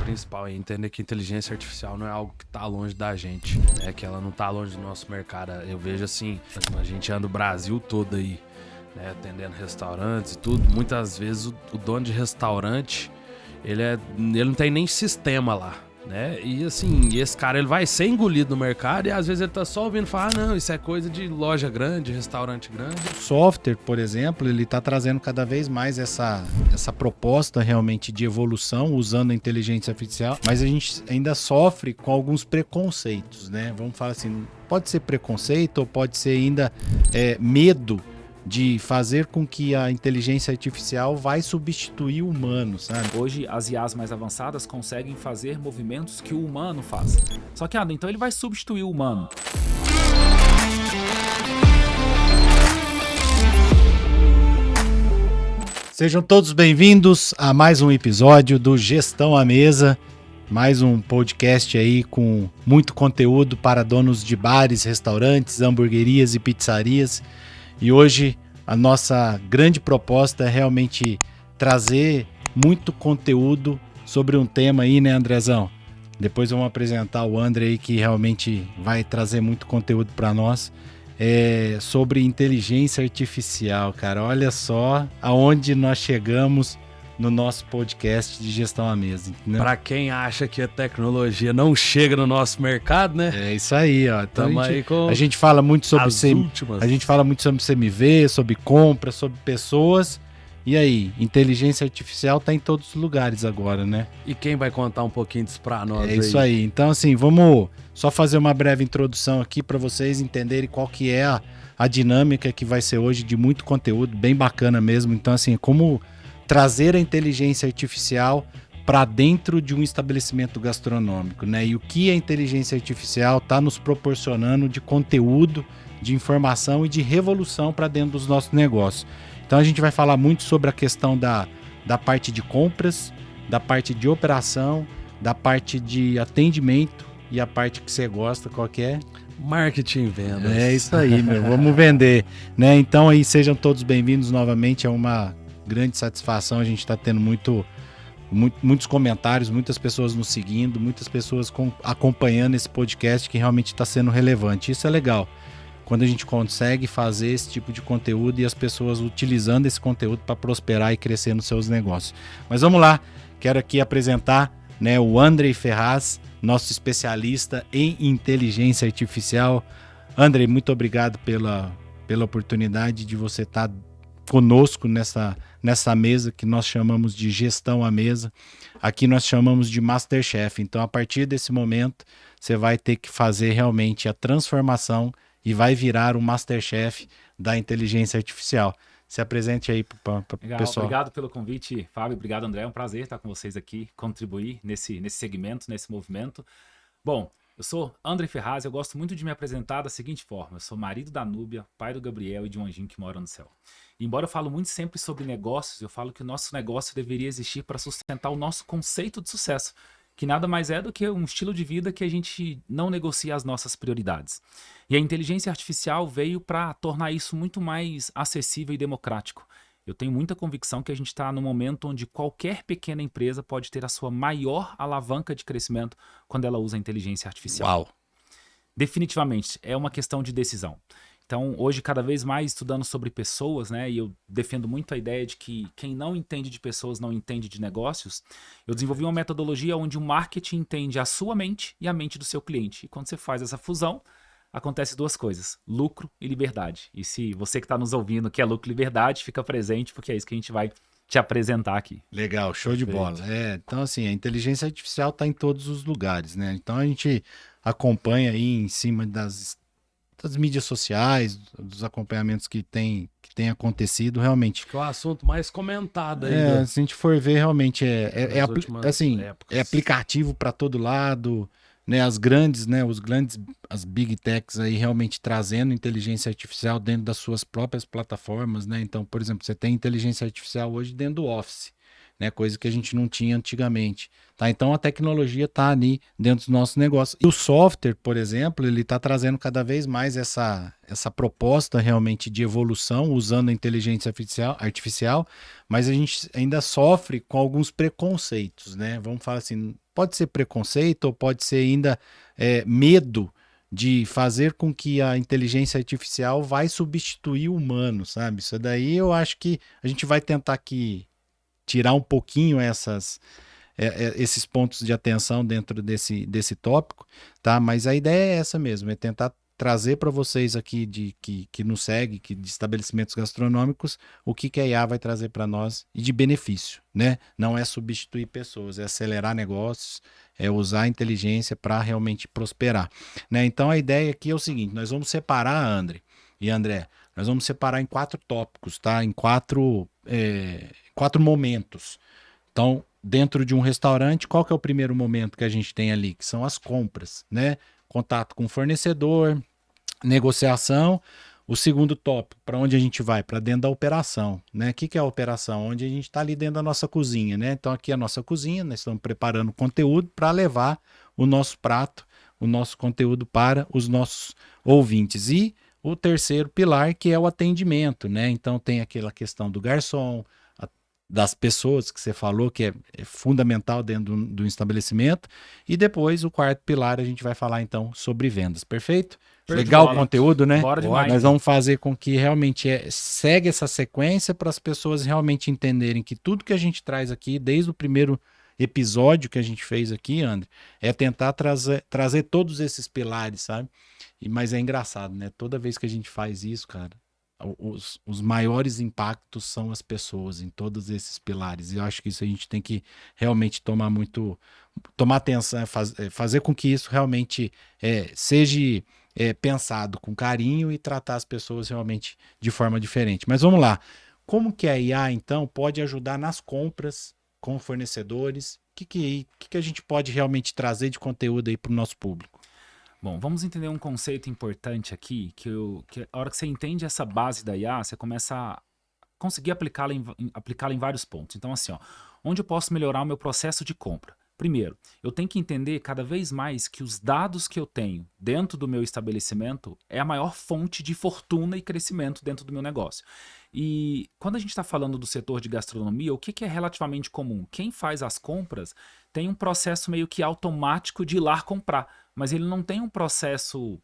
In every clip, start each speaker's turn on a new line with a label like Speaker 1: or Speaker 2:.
Speaker 1: principal é entender que inteligência artificial não é algo que tá longe da gente, né? Que ela não tá longe do nosso mercado. Eu vejo assim, a gente anda o Brasil todo aí, né? Atendendo restaurantes e tudo. Muitas vezes o dono de restaurante, ele não tem nem sistema lá, né? E assim, esse cara ele vai ser engolido no mercado e às vezes ele tá só ouvindo falar, não, isso é coisa de loja grande, restaurante grande.
Speaker 2: O software, por exemplo, ele está trazendo cada vez mais essa proposta realmente de evolução usando a inteligência artificial, mas a gente ainda sofre com alguns preconceitos, né? Vamos falar assim, pode ser preconceito ou pode ser ainda medo de fazer com que a inteligência artificial vai substituir o humano, sabe?
Speaker 3: Hoje, as IAs mais avançadas conseguem fazer movimentos que o humano faz. Só que, então ele vai substituir o humano.
Speaker 2: Sejam todos bem-vindos a mais um episódio do Gestão à Mesa. Mais um podcast aí com muito conteúdo para donos de bares, restaurantes, hamburguerias e pizzarias. E hoje a nossa grande proposta é realmente trazer muito conteúdo sobre um tema aí, né, Andrezão? Depois vamos apresentar o André aí que realmente vai trazer muito conteúdo para nós. Sobre inteligência artificial, cara. Olha só aonde nós chegamos no nosso podcast de Gestão à Mesa. Né?
Speaker 1: Para quem acha que a tecnologia não chega no nosso mercado, né?
Speaker 2: É isso aí, ó. Então
Speaker 1: a
Speaker 2: gente fala muito sobre
Speaker 1: últimas.
Speaker 2: A gente fala muito sobre CMV, sobre compra, sobre pessoas. E aí, inteligência artificial tá em todos os lugares agora, né?
Speaker 1: E quem vai contar um pouquinho disso pra nós?
Speaker 2: É isso aí. Então, assim, vamos só fazer uma breve introdução aqui para vocês entenderem qual que é a dinâmica que vai ser hoje de muito conteúdo, bem bacana mesmo. Então, assim, como trazer a inteligência artificial para dentro de um estabelecimento gastronômico, né? E o que a inteligência artificial está nos proporcionando de conteúdo, de informação e de revolução para dentro dos nossos negócios. Então a gente vai falar muito sobre a questão da parte de compras, da parte de operação, da parte de atendimento e a parte que você gosta, qual que é?
Speaker 1: Marketing e vendas.
Speaker 2: É isso aí, meu. Vamos vender, né? Então aí sejam todos bem-vindos novamente. É uma grande satisfação. A gente está tendo muitos comentários, muitas pessoas nos seguindo, muitas pessoas acompanhando esse podcast que realmente está sendo relevante. Isso é legal. Quando a gente consegue fazer esse tipo de conteúdo e as pessoas utilizando esse conteúdo para prosperar e crescer nos seus negócios. Mas vamos lá, quero aqui apresentar, né, o André Ferraz, nosso especialista em inteligência artificial. André, muito obrigado pela oportunidade de você estar conosco nessa mesa que nós chamamos de Gestão à Mesa. Aqui nós chamamos de Masterchef. Então, a partir desse momento, você vai ter que fazer realmente a transformação e vai virar o Masterchef da inteligência artificial. Se apresente aí para o pessoal.
Speaker 3: Obrigado pelo convite, Fábio. Obrigado, André. É um prazer estar com vocês aqui, contribuir nesse segmento, nesse movimento. Bom, eu sou André Ferraz e eu gosto muito de me apresentar da seguinte forma. Eu sou marido da Núbia, pai do Gabriel e de um anjinho que mora no céu. E embora eu falo muito sempre sobre negócios, eu falo que o nosso negócio deveria existir para sustentar o nosso conceito de sucesso, que nada mais é do que um estilo de vida que a gente não negocia as nossas prioridades. E a inteligência artificial veio para tornar isso muito mais acessível e democrático. Eu tenho muita convicção que a gente está no momento onde qualquer pequena empresa pode ter a sua maior alavanca de crescimento quando ela usa a inteligência artificial.
Speaker 1: Uau!
Speaker 3: Definitivamente, é uma questão de decisão. Então, hoje, cada vez mais estudando sobre pessoas, né, e eu defendo muito a ideia de que quem não entende de pessoas não entende de negócios, eu desenvolvi uma metodologia onde o marketing entende a sua mente e a mente do seu cliente. E quando você faz essa fusão, acontece duas coisas, lucro e liberdade. E se você que está nos ouvindo quer lucro e liberdade, fica presente, porque é isso que a gente vai te apresentar aqui.
Speaker 2: Legal, show de bola. Então, assim, a inteligência artificial está em todos os lugares, né? Então, a gente acompanha aí em cima das mídias sociais, dos acompanhamentos que tem acontecido, realmente.
Speaker 1: Que é o assunto mais comentado aí.
Speaker 2: Se a gente for ver, realmente é aplicativo para todo lado, né? As Big Techs aí realmente trazendo inteligência artificial dentro das suas próprias plataformas, né? Então, por exemplo, você tem inteligência artificial hoje dentro do Office. né? Coisa que a gente não tinha antigamente, tá? Então a tecnologia está ali dentro dos nossos negócios. E o software, por exemplo, ele está trazendo cada vez mais essa proposta realmente de evolução usando a inteligência artificial, mas a gente ainda sofre com alguns preconceitos, né? Vamos falar assim, pode ser preconceito ou pode ser ainda medo de fazer com que a inteligência artificial vai substituir o humano, sabe? Isso daí eu acho que a gente vai tentar aqui tirar um pouquinho esses pontos de atenção dentro desse tópico, tá? Mas a ideia é essa mesmo, é tentar trazer para vocês aqui que nos segue, de estabelecimentos gastronômicos, o que a IA vai trazer para nós e de benefício, né? Não é substituir pessoas, é acelerar negócios, é usar a inteligência para realmente prosperar, né? Então a ideia aqui é o seguinte, nós vamos separar, André e André, nós vamos separar em 4 tópicos, tá? Em 4 momentos. Então, dentro de um restaurante, qual que é o primeiro momento que a gente tem ali? Que são as compras, né? Contato com o fornecedor, negociação. O segundo tópico, para onde a gente vai? Para dentro da operação, né? O que é a operação? Onde a gente está ali dentro da nossa cozinha, né? Então aqui é a nossa cozinha, nós estamos preparando conteúdo para levar o nosso prato, o nosso conteúdo para os nossos ouvintes. E o terceiro pilar, que é o atendimento, né? Então tem aquela questão do garçom, das pessoas que você falou, que é fundamental dentro do estabelecimento. E depois, o quarto pilar, a gente vai falar então sobre vendas. Perfeito? Legal o conteúdo, né?
Speaker 3: Bora demais.
Speaker 2: Nós vamos fazer com que realmente segue essa sequência para as pessoas realmente entenderem que tudo que a gente traz aqui, desde o primeiro episódio que a gente fez aqui, André, é tentar trazer todos esses pilares, sabe? Mas é engraçado, né? Toda vez que a gente faz isso, cara, os maiores impactos são as pessoas em todos esses pilares. E eu acho que isso a gente tem que realmente tomar atenção, fazer com que isso realmente seja pensado com carinho e tratar as pessoas realmente de forma diferente. Mas vamos lá. Como que a IA, então, pode ajudar nas compras com fornecedores? O que a gente pode realmente trazer de conteúdo aí para o nosso público?
Speaker 3: Bom, vamos entender um conceito importante aqui, que a hora que você entende essa base da IA, você começa a conseguir aplicá-la em vários pontos. Então, assim, onde eu posso melhorar o meu processo de compra? Primeiro, eu tenho que entender cada vez mais que os dados que eu tenho dentro do meu estabelecimento é a maior fonte de fortuna e crescimento dentro do meu negócio. E quando a gente está falando do setor de gastronomia, o que é relativamente comum? Quem faz as compras tem um processo meio que automático de ir lá comprar, mas ele não tem um processo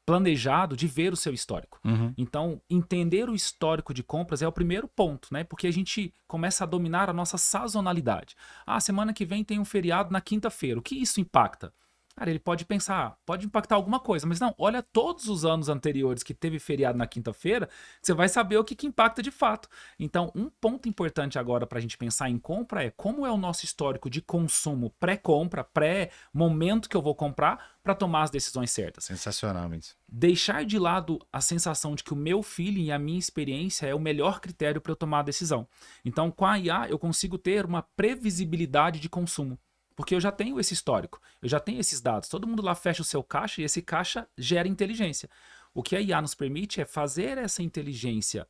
Speaker 3: planejado de ver o seu histórico.
Speaker 2: Uhum.
Speaker 3: Então, entender o histórico de compras é o primeiro ponto, né? Porque a gente começa a dominar a nossa sazonalidade. Semana que vem tem um feriado na quinta-feira. O que isso impacta? Cara, ele pode pensar, pode impactar alguma coisa, mas não, olha todos os anos anteriores que teve feriado na quinta-feira, você vai saber o que impacta de fato. Então, um ponto importante agora para a gente pensar em compra é como é o nosso histórico de consumo pré-compra, pré-momento que eu vou comprar para tomar as decisões certas.
Speaker 2: Sensacional isso.
Speaker 3: Deixar de lado a sensação de que o meu feeling e a minha experiência é o melhor critério para eu tomar a decisão. Então, com a IA, eu consigo ter uma previsibilidade de consumo. Porque eu já tenho esse histórico, eu já tenho esses dados. Todo mundo lá fecha o seu caixa e esse caixa gera inteligência. O que a IA nos permite é fazer essa inteligência,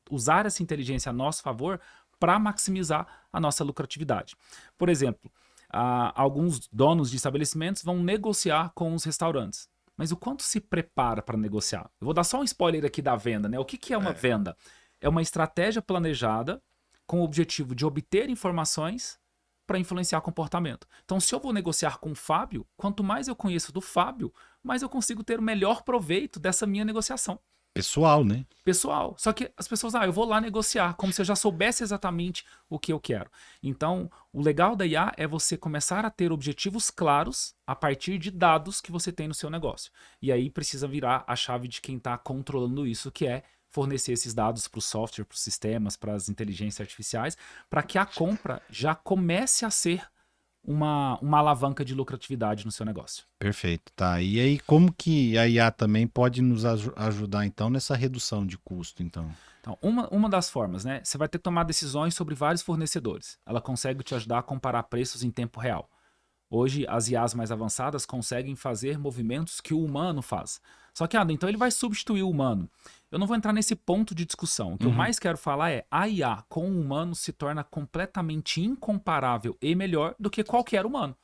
Speaker 3: usar essa inteligência a nosso favor para maximizar a nossa lucratividade. Por exemplo, alguns donos de estabelecimentos vão negociar com os restaurantes. Mas o quanto se prepara para negociar? Eu vou dar só um spoiler aqui da venda, né? O que é uma venda? É uma estratégia planejada com o objetivo de obter informações para influenciar comportamento. Então, se eu vou negociar com o Fábio, quanto mais eu conheço do Fábio, mais eu consigo ter o melhor proveito dessa minha negociação.
Speaker 2: Pessoal, né?
Speaker 3: Pessoal. Só que as pessoas, eu vou lá negociar, como se eu já soubesse exatamente o que eu quero. Então, o legal da IA é você começar a ter objetivos claros a partir de dados que você tem no seu negócio. E aí precisa virar a chave de quem está controlando isso, que é fornecer esses dados para o software, para os sistemas, para as inteligências artificiais, para que a compra já comece a ser uma alavanca de lucratividade no seu negócio.
Speaker 2: Perfeito, tá. E aí, como que a IA também pode nos ajudar, então, nessa redução de custo, então?
Speaker 3: Então, uma das formas, né? Você vai ter que tomar decisões sobre vários fornecedores. Ela consegue te ajudar a comparar preços em tempo real. Hoje, as IAs mais avançadas conseguem fazer movimentos que o humano faz. Só que, então ele vai substituir o humano. Eu não vou entrar nesse ponto de discussão. O que eu mais quero falar é a IA com o humano se torna completamente incomparável e melhor do que qualquer humano.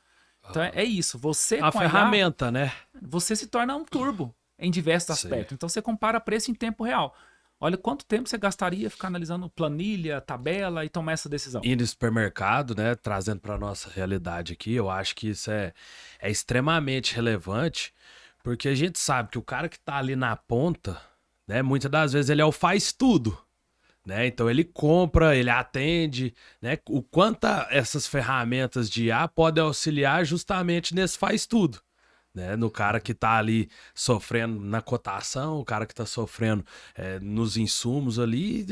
Speaker 3: Então é isso. Você
Speaker 1: A
Speaker 3: com
Speaker 1: ferramenta,
Speaker 3: a IA,
Speaker 1: né?
Speaker 3: você se torna um turbo em diversos aspectos. Então você compara preço em tempo real. Olha quanto tempo você gastaria ficar analisando planilha, tabela e tomar essa decisão.
Speaker 1: Indo no supermercado, né? Trazendo para nossa realidade aqui, eu acho que isso é extremamente relevante, porque a gente sabe que o cara que tá ali na ponta, né? Muitas das vezes ele é o faz tudo, né? Então ele compra, ele atende, né? O quanto essas ferramentas de IA podem auxiliar justamente nesse faz tudo. Né, no cara que tá ali sofrendo na cotação, o cara que tá sofrendo nos insumos ali.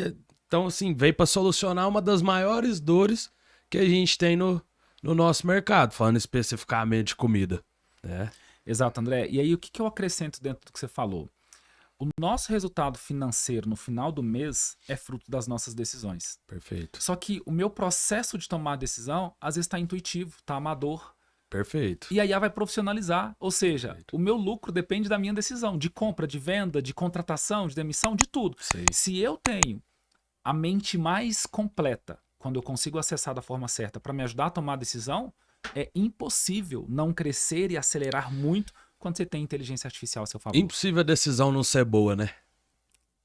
Speaker 1: Então, assim, veio para solucionar uma das maiores dores que a gente tem no nosso mercado, falando especificamente de comida. Né?
Speaker 3: Exato, André. E aí, o que eu acrescento dentro do que você falou? O nosso resultado financeiro no final do mês é fruto das nossas decisões.
Speaker 1: Perfeito.
Speaker 3: Só que o meu processo de tomar a decisão, às vezes está intuitivo, está amador.
Speaker 1: Perfeito.
Speaker 3: E a IA vai profissionalizar, ou seja, o meu lucro depende da minha decisão, de compra, de venda, de contratação, de demissão, de tudo.
Speaker 1: Sei.
Speaker 3: Se eu tenho a mente mais completa, quando eu consigo acessar da forma certa para me ajudar a tomar a decisão, é impossível não crescer e acelerar muito quando você tem inteligência artificial a seu favor.
Speaker 1: Impossível a decisão não ser boa, né?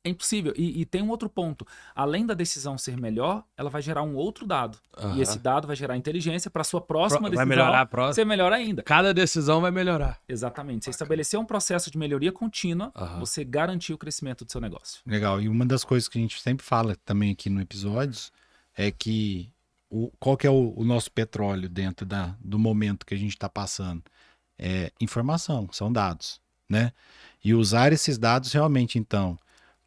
Speaker 3: É impossível. E tem um outro ponto. Além da decisão ser melhor, ela vai gerar um outro dado. E esse dado vai gerar inteligência para a sua próxima decisão.
Speaker 1: Vai melhorar a próxima.
Speaker 3: Ser melhor ainda.
Speaker 1: Cada decisão vai melhorar.
Speaker 3: Exatamente. Você estabeleceu um processo de melhoria contínua, você garantiu o crescimento do seu negócio.
Speaker 2: Legal. E uma das coisas que a gente sempre fala também aqui no episódios é que qual que é o nosso petróleo dentro do momento que a gente está passando? É informação, são dados, né? E usar esses dados realmente, então,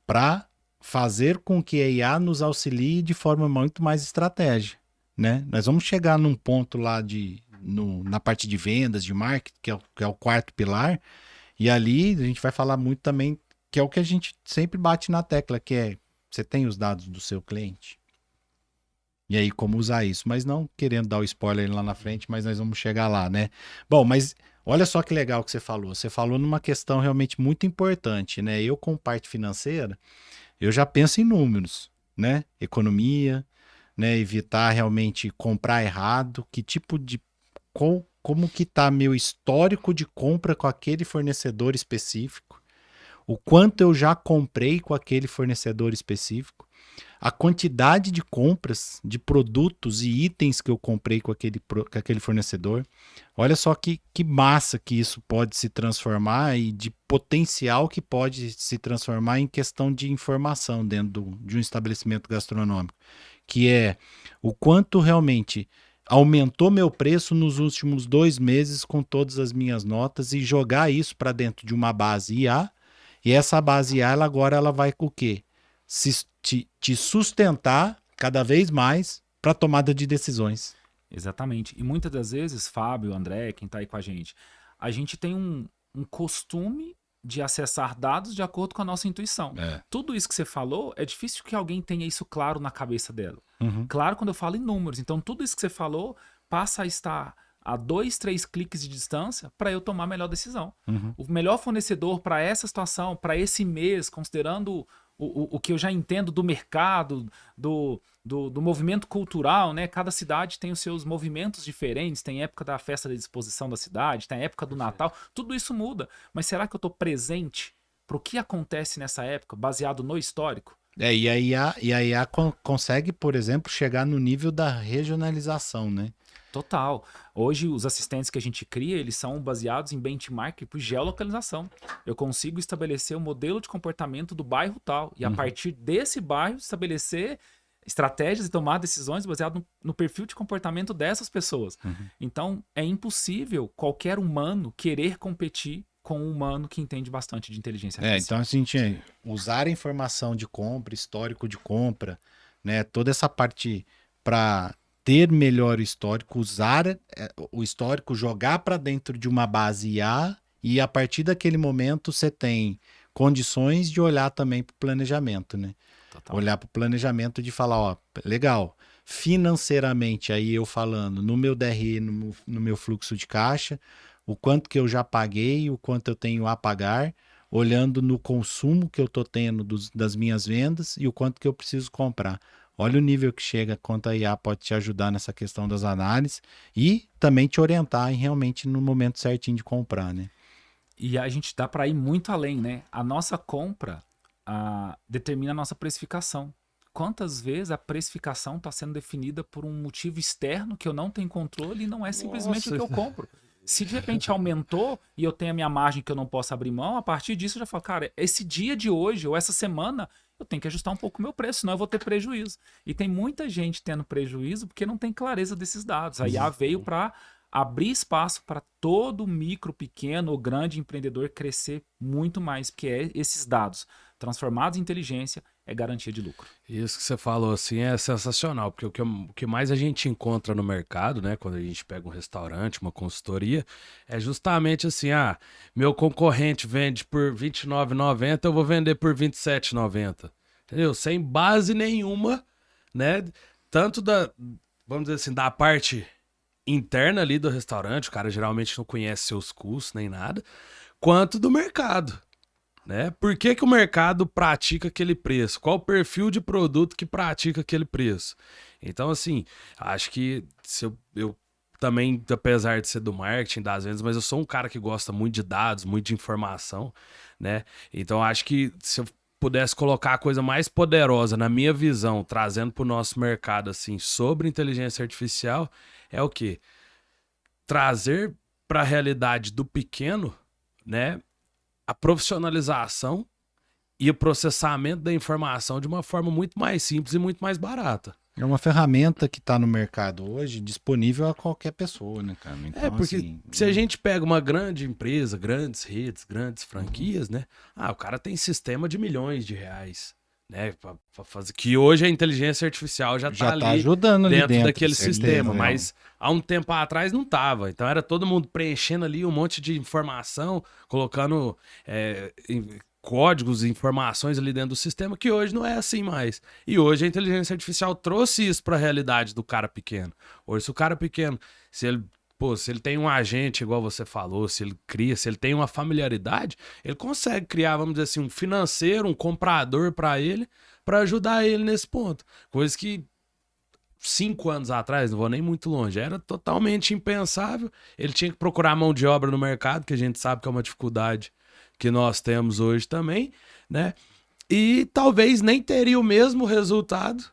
Speaker 2: para fazer com que a IA nos auxilie de forma muito mais estratégica, né? Nós vamos chegar num ponto lá na parte de vendas, de marketing, que é o quarto pilar, e ali a gente vai falar muito também, que é o que a gente sempre bate na tecla, que é, você tem os dados do seu cliente? E aí, como usar isso? Mas não querendo dar o spoiler lá na frente, mas nós vamos chegar lá, né? Bom, mas olha só que legal que você falou. Você falou numa questão realmente muito importante, né? Eu, com parte financeira, eu já penso em números, né? Economia, né? Evitar realmente comprar errado, que tipo de... Como que tá meu histórico de compra com aquele fornecedor específico, o quanto eu já comprei com aquele fornecedor específico, a quantidade de compras de produtos e itens que eu comprei com aquele fornecedor. Olha só que massa que isso pode se transformar e de potencial que pode se transformar em questão de informação dentro de um estabelecimento gastronômico, que é o quanto realmente aumentou meu preço nos últimos 2 meses com todas as minhas notas, e jogar isso para dentro de uma base IA, e essa base IA agora ela vai o quê? Te sustentar cada vez mais para tomada de decisões.
Speaker 3: Exatamente. E muitas das vezes, Fábio, André, quem está aí com a gente tem um costume de acessar dados de acordo com a nossa intuição. Tudo isso que você falou, é difícil que alguém tenha isso claro na cabeça dela. Claro, quando eu falo em números. Então, tudo isso que você falou passa a estar a 2, 3 cliques de distância para eu tomar a melhor decisão. O melhor fornecedor para essa situação, para esse mês, considerando o que eu já entendo do mercado, do movimento cultural, né? Cada cidade tem os seus movimentos diferentes, tem época da festa da disposição da cidade, tem época do Natal, tudo isso muda. Mas será que eu estou presente para o que acontece nessa época, baseado no histórico?
Speaker 2: E a IA consegue, por exemplo, chegar no nível da regionalização, né?
Speaker 3: Total. Hoje, os assistentes que a gente cria, eles são baseados em benchmark por geolocalização. Eu consigo estabelecer o modelo de comportamento do bairro tal. E a partir desse bairro, estabelecer estratégias e tomar decisões baseadas no perfil de comportamento dessas pessoas. Então, é impossível qualquer humano querer competir com um humano que entende bastante de inteligência artificial.
Speaker 2: Então, assim, usar a informação de compra, histórico de compra, né? Toda essa parte para ter melhor histórico, usar o histórico, jogar para dentro de uma base IA, e a partir daquele momento você tem condições de olhar também para o planejamento, né?
Speaker 3: Total.
Speaker 2: Olhar para o planejamento de falar, ó, legal, financeiramente, aí eu falando no meu DRE, no meu fluxo de caixa, o quanto que eu já paguei, o quanto eu tenho a pagar, olhando no consumo que eu estou tendo das minhas vendas e o quanto que eu preciso comprar. Olha o nível que chega, quanto a IA pode te ajudar nessa questão das análises e também te orientar em realmente no momento certinho de comprar, né?
Speaker 3: E a gente dá para ir muito além, né? A nossa compra determina a nossa precificação. Quantas vezes a precificação está sendo definida por um motivo externo que eu não tenho controle e não é simplesmente o que eu compro. Se de repente aumentou e eu tenho a minha margem que eu não posso abrir mão, a partir disso eu já falo, cara, esse dia de hoje ou essa semana eu tenho que ajustar um pouco o meu preço, senão eu vou ter prejuízo. E tem muita gente tendo prejuízo porque não tem clareza desses dados. A IA veio para abrir espaço para todo micro, pequeno ou grande empreendedor crescer muito mais, porque esses dados transformados em inteligência é garantia de lucro.
Speaker 1: Isso que você falou assim é sensacional, porque o que mais a gente encontra no mercado, né, quando a gente pega um restaurante, uma consultoria, é justamente assim, meu concorrente vende por R$ 29,90, eu vou vender por R$ 27,90. Entendeu? Sem base nenhuma, né? Tanto vamos dizer assim, da parte interna ali do restaurante, o cara geralmente não conhece seus custos nem nada, quanto do mercado. Né? Por que o mercado pratica aquele preço? Qual o perfil de produto que pratica aquele preço? Então, assim, acho que eu também, apesar de ser do marketing, das vendas, mas eu sou um cara que gosta muito de dados, muito de informação, né? Então, acho que se eu pudesse colocar a coisa mais poderosa na minha visão, trazendo para o nosso mercado, assim, sobre inteligência artificial, é o quê? Trazer para a realidade do pequeno, né? A profissionalização e o processamento da informação de uma forma muito mais simples e muito mais barata.
Speaker 2: É uma ferramenta que está no mercado hoje disponível a qualquer pessoa, né, cara? Então,
Speaker 1: porque
Speaker 2: assim,
Speaker 1: se a gente pega uma grande empresa, grandes redes, grandes franquias, né? O cara tem sistema de milhões de reais, né? Pra fazer, que hoje a inteligência artificial já tá ali
Speaker 2: ajudando ali
Speaker 1: dentro daquele
Speaker 2: certeza,
Speaker 1: sistema,
Speaker 2: né?
Speaker 1: mas há um tempo atrás não tava. Então era todo mundo preenchendo ali um monte de informação, colocando códigos e informações ali dentro do sistema, que hoje não é assim mais. E hoje a inteligência artificial trouxe isso para a realidade do cara pequeno. Hoje, se o cara pequeno, se ele tem um agente, igual você falou, se ele tem uma familiaridade, ele consegue criar, vamos dizer assim, um financeiro, um comprador para ele, para ajudar ele nesse ponto. Coisa que 5 anos atrás, não vou nem muito longe, era totalmente impensável. Ele tinha que procurar mão de obra no mercado, que a gente sabe que é uma dificuldade que nós temos hoje também, né? E talvez nem teria o mesmo resultado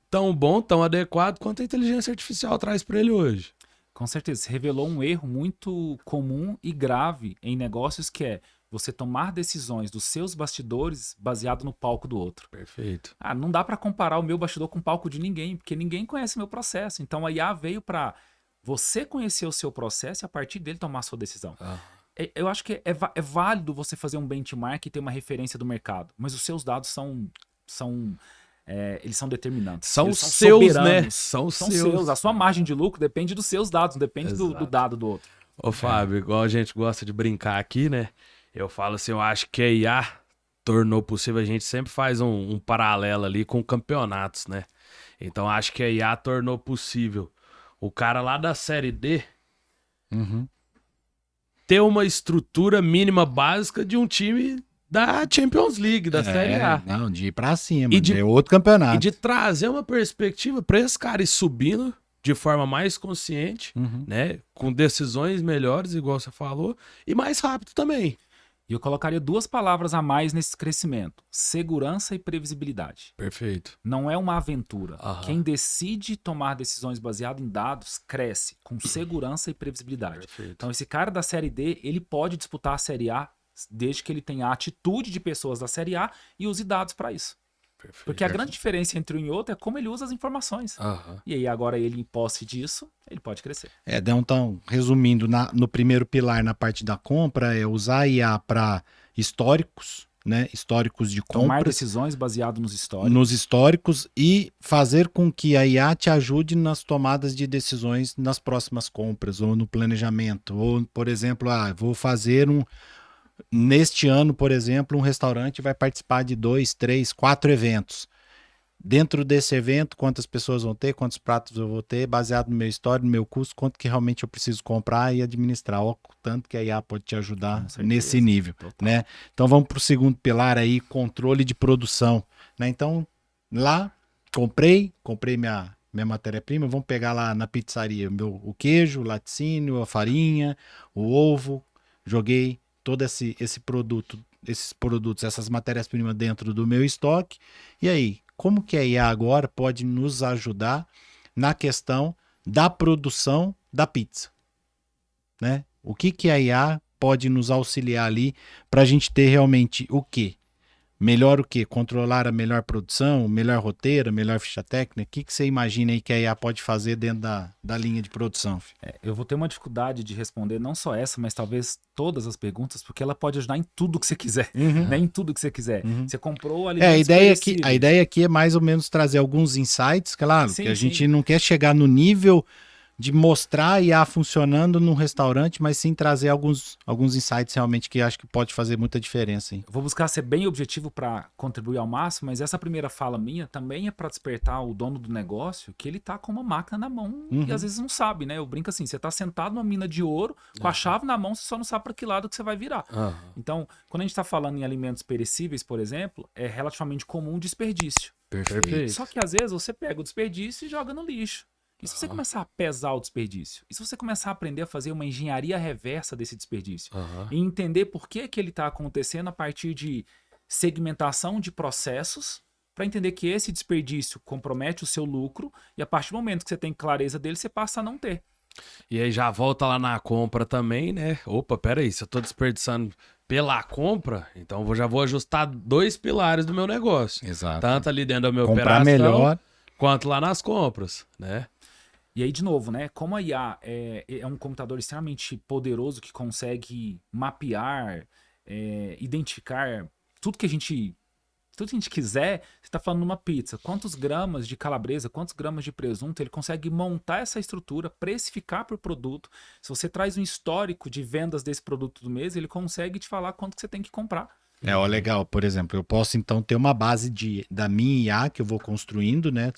Speaker 1: tão bom, tão adequado quanto a inteligência artificial traz para ele hoje.
Speaker 3: Com certeza, se revelou um erro muito comum e grave em negócios, que é você tomar decisões dos seus bastidores baseado no palco do outro.
Speaker 1: Perfeito.
Speaker 3: Não dá para comparar o meu bastidor com o palco de ninguém, porque ninguém conhece o meu processo. Então a IA veio para você conhecer o seu processo e a partir dele tomar a sua decisão. Eu acho que é válido você fazer um benchmark e ter uma referência do mercado, mas os seus dados eles são determinantes.
Speaker 1: São
Speaker 3: eles
Speaker 1: seus,
Speaker 3: soberanos.
Speaker 1: né? São
Speaker 3: seus. A sua margem de lucro depende dos seus dados, não depende do dado do outro.
Speaker 1: Ô, Fábio, igual a gente gosta de brincar aqui, né? Eu falo assim, eu acho que a IA tornou possível, a gente sempre faz um paralelo ali com campeonatos, né? Então acho que a IA tornou possível o cara lá da Série D ter uma estrutura mínima básica de um time da Champions League, da Série A.
Speaker 2: Não, de ir pra cima, é outro campeonato.
Speaker 1: E de trazer uma perspectiva para esse cara ir subindo de forma mais consciente, né? Com decisões melhores, igual você falou, e mais rápido também.
Speaker 3: E eu colocaria 2 palavras a mais nesse crescimento: segurança e previsibilidade.
Speaker 1: Perfeito.
Speaker 3: Não é uma aventura. Quem decide tomar decisões baseadas em dados cresce com segurança e previsibilidade.
Speaker 1: Perfeito.
Speaker 3: Então esse cara da Série D, ele pode disputar a Série A desde que ele tenha a atitude de pessoas da Série A e use dados para isso.
Speaker 1: Perfeito.
Speaker 3: Porque a grande diferença entre um e outro é como ele usa as informações. E aí agora ele, em posse disso, ele pode crescer.
Speaker 2: Então, resumindo, no primeiro pilar, na parte da compra, é usar a IA para históricos, né? Históricos de compras.
Speaker 3: Tomar decisões baseado nos históricos.
Speaker 2: Nos históricos e fazer com que a IA te ajude nas tomadas de decisões nas próximas compras ou no planejamento. Ou, por exemplo, vou fazer neste ano, por exemplo, um restaurante vai participar de 2, 3, 4 eventos. dentro desse evento, quantas pessoas vão ter, quantos pratos eu vou ter, baseado no meu histórico, no meu custo, quanto que realmente eu preciso comprar e administrar. Olha o tanto que a IA pode te ajudar nesse nível, né? Então vamos para o segundo pilar aí, controle de produção, né? Então lá comprei minha matéria-prima, vamos pegar lá na pizzaria o queijo, o laticínio, a farinha, o ovo, joguei todo esse produto, esses produtos, essas matérias-primas dentro do meu estoque. E aí, como que a IA agora pode nos ajudar na questão da produção da pizza, né? O que a IA pode nos auxiliar ali para a gente ter realmente o quê? Melhor o quê? Controlar a melhor produção, melhor roteiro, melhor ficha técnica? O que você imagina aí que a IA pode fazer dentro da linha de produção?
Speaker 3: Eu vou ter uma dificuldade de responder não só essa, mas talvez todas as perguntas, porque ela pode ajudar em tudo que você quiser, né? Em tudo que você quiser. Você comprou alimentos
Speaker 2: a ideia aqui é mais ou menos trazer alguns insights, claro,
Speaker 3: Sim,
Speaker 2: que a gente não quer chegar no nível de mostrar a IA funcionando num restaurante, mas sim trazer alguns insights realmente que acho que pode fazer muita diferença. Hein?
Speaker 3: Vou buscar ser bem objetivo para contribuir ao máximo, mas essa primeira fala minha também é para despertar o dono do negócio que ele tá com uma máquina na mão e às vezes não sabe, né? Eu brinco assim, você tá sentado numa mina de ouro, com a chave na mão, você só não sabe para que lado que você vai virar. Então, quando a gente tá falando em alimentos perecíveis, por exemplo, é relativamente comum o desperdício.
Speaker 1: Perfeito.
Speaker 3: Só que às vezes você pega o desperdício e joga no lixo. E se você começar a pesar o desperdício? E se você começar a aprender a fazer uma engenharia reversa desse desperdício? E entender por que ele está acontecendo a partir de segmentação de processos, para entender que esse desperdício compromete o seu lucro e a partir do momento que você tem clareza dele, você passa a não ter.
Speaker 1: E aí já volta lá na compra também, né? Opa, peraí, se eu tô desperdiçando pela compra, então já vou ajustar 2 pilares do meu negócio.
Speaker 2: Exato.
Speaker 1: Tanto ali dentro da minha
Speaker 2: comprar
Speaker 1: operação,
Speaker 2: melhor,
Speaker 1: quanto lá nas compras, né?
Speaker 3: E aí, de novo, né? Como a IA é um computador extremamente poderoso que consegue mapear, identificar tudo que a gente quiser, você está falando numa pizza. Quantos gramas de calabresa, quantos gramas de presunto, ele consegue montar essa estrutura, precificar por produto. Se você traz um histórico de vendas desse produto do mês, ele consegue te falar quanto que você tem que comprar.
Speaker 2: Legal. Por exemplo, eu posso então ter uma base da minha IA que eu vou construindo, né?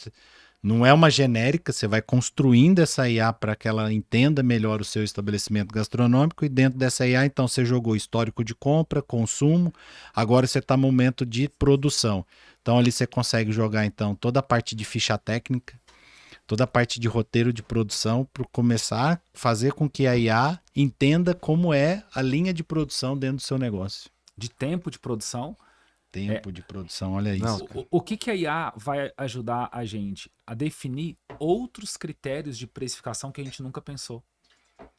Speaker 2: Não é uma genérica, você vai construindo essa IA para que ela entenda melhor o seu estabelecimento gastronômico e dentro dessa IA, então, você jogou histórico de compra, consumo, agora você está no momento de produção. Então, ali você consegue jogar, então, toda a parte de ficha técnica, toda a parte de roteiro de produção para começar a fazer com que a IA entenda como é a linha de produção dentro do seu negócio.
Speaker 3: De tempo de produção.
Speaker 2: Tempo de produção, olha isso.
Speaker 3: O que a IA vai ajudar a gente? A definir outros critérios de precificação que a gente nunca pensou.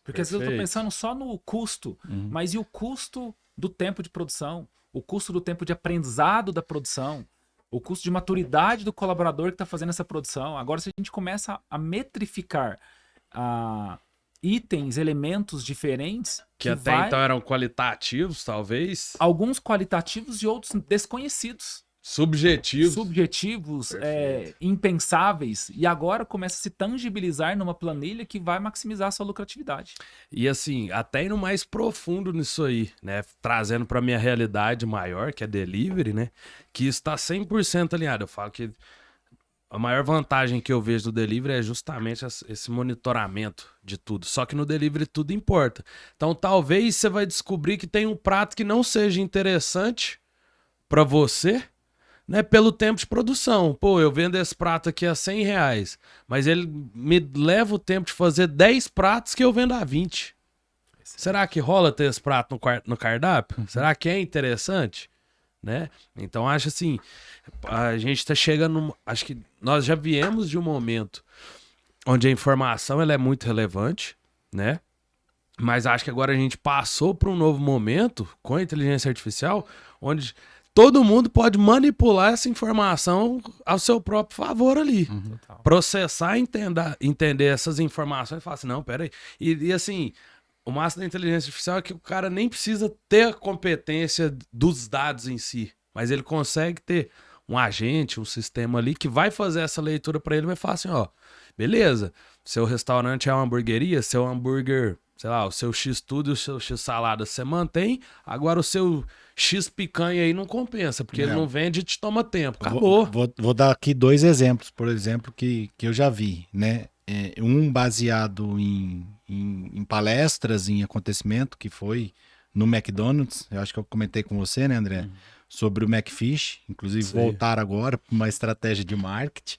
Speaker 3: Porque às vezes eu estou pensando só no custo, mas e o custo do tempo de produção? O custo do tempo de aprendizado da produção? O custo de maturidade do colaborador que está fazendo essa produção? Agora, se a gente começa a metrificar itens, elementos diferentes...
Speaker 1: Que até então eram qualitativos, talvez.
Speaker 3: Alguns qualitativos e outros desconhecidos.
Speaker 1: Subjetivos,
Speaker 3: impensáveis. E agora começa a se tangibilizar numa planilha que vai maximizar a sua lucratividade.
Speaker 1: E assim, até indo mais profundo nisso aí, né? Trazendo para minha realidade maior, que é delivery, né? Que está 100% alinhado. Eu falo que a maior vantagem que eu vejo do delivery é justamente esse monitoramento de tudo. Só que no delivery tudo importa. Então talvez você vai descobrir que tem um prato que não seja interessante para você, né, pelo tempo de produção. Pô, eu vendo esse prato aqui a R$100, mas ele me leva o tempo de fazer 10 pratos que eu vendo a 20. Será que rola ter esse prato no cardápio? Será que é interessante? Né? Então acho assim, a gente tá chegando, acho que nós já viemos de um momento onde a informação ela é muito relevante, né? Mas acho que agora a gente passou para um novo momento com a inteligência artificial, onde todo mundo pode manipular essa informação ao seu próprio favor ali. Processar e entender essas informações e falar assim, não, peraí. E assim, o massa da inteligência artificial é que o cara nem precisa ter a competência dos dados em si, mas ele consegue ter um agente, um sistema ali que vai fazer essa leitura para ele e vai falar assim, ó, beleza, seu restaurante é uma hamburgueria, seu hambúrguer sei lá, o seu X tudo e o seu X salada você mantém, agora o seu X picanha aí não compensa, porque ele não vende e te toma tempo. Acabou.
Speaker 2: Vou dar aqui 2 exemplos, por exemplo, que eu já vi, né? Um baseado em palestras, em acontecimento, que foi no McDonald's. Eu acho que eu comentei com você, né, André? Sobre o McFish. Inclusive, voltar agora para uma estratégia de marketing.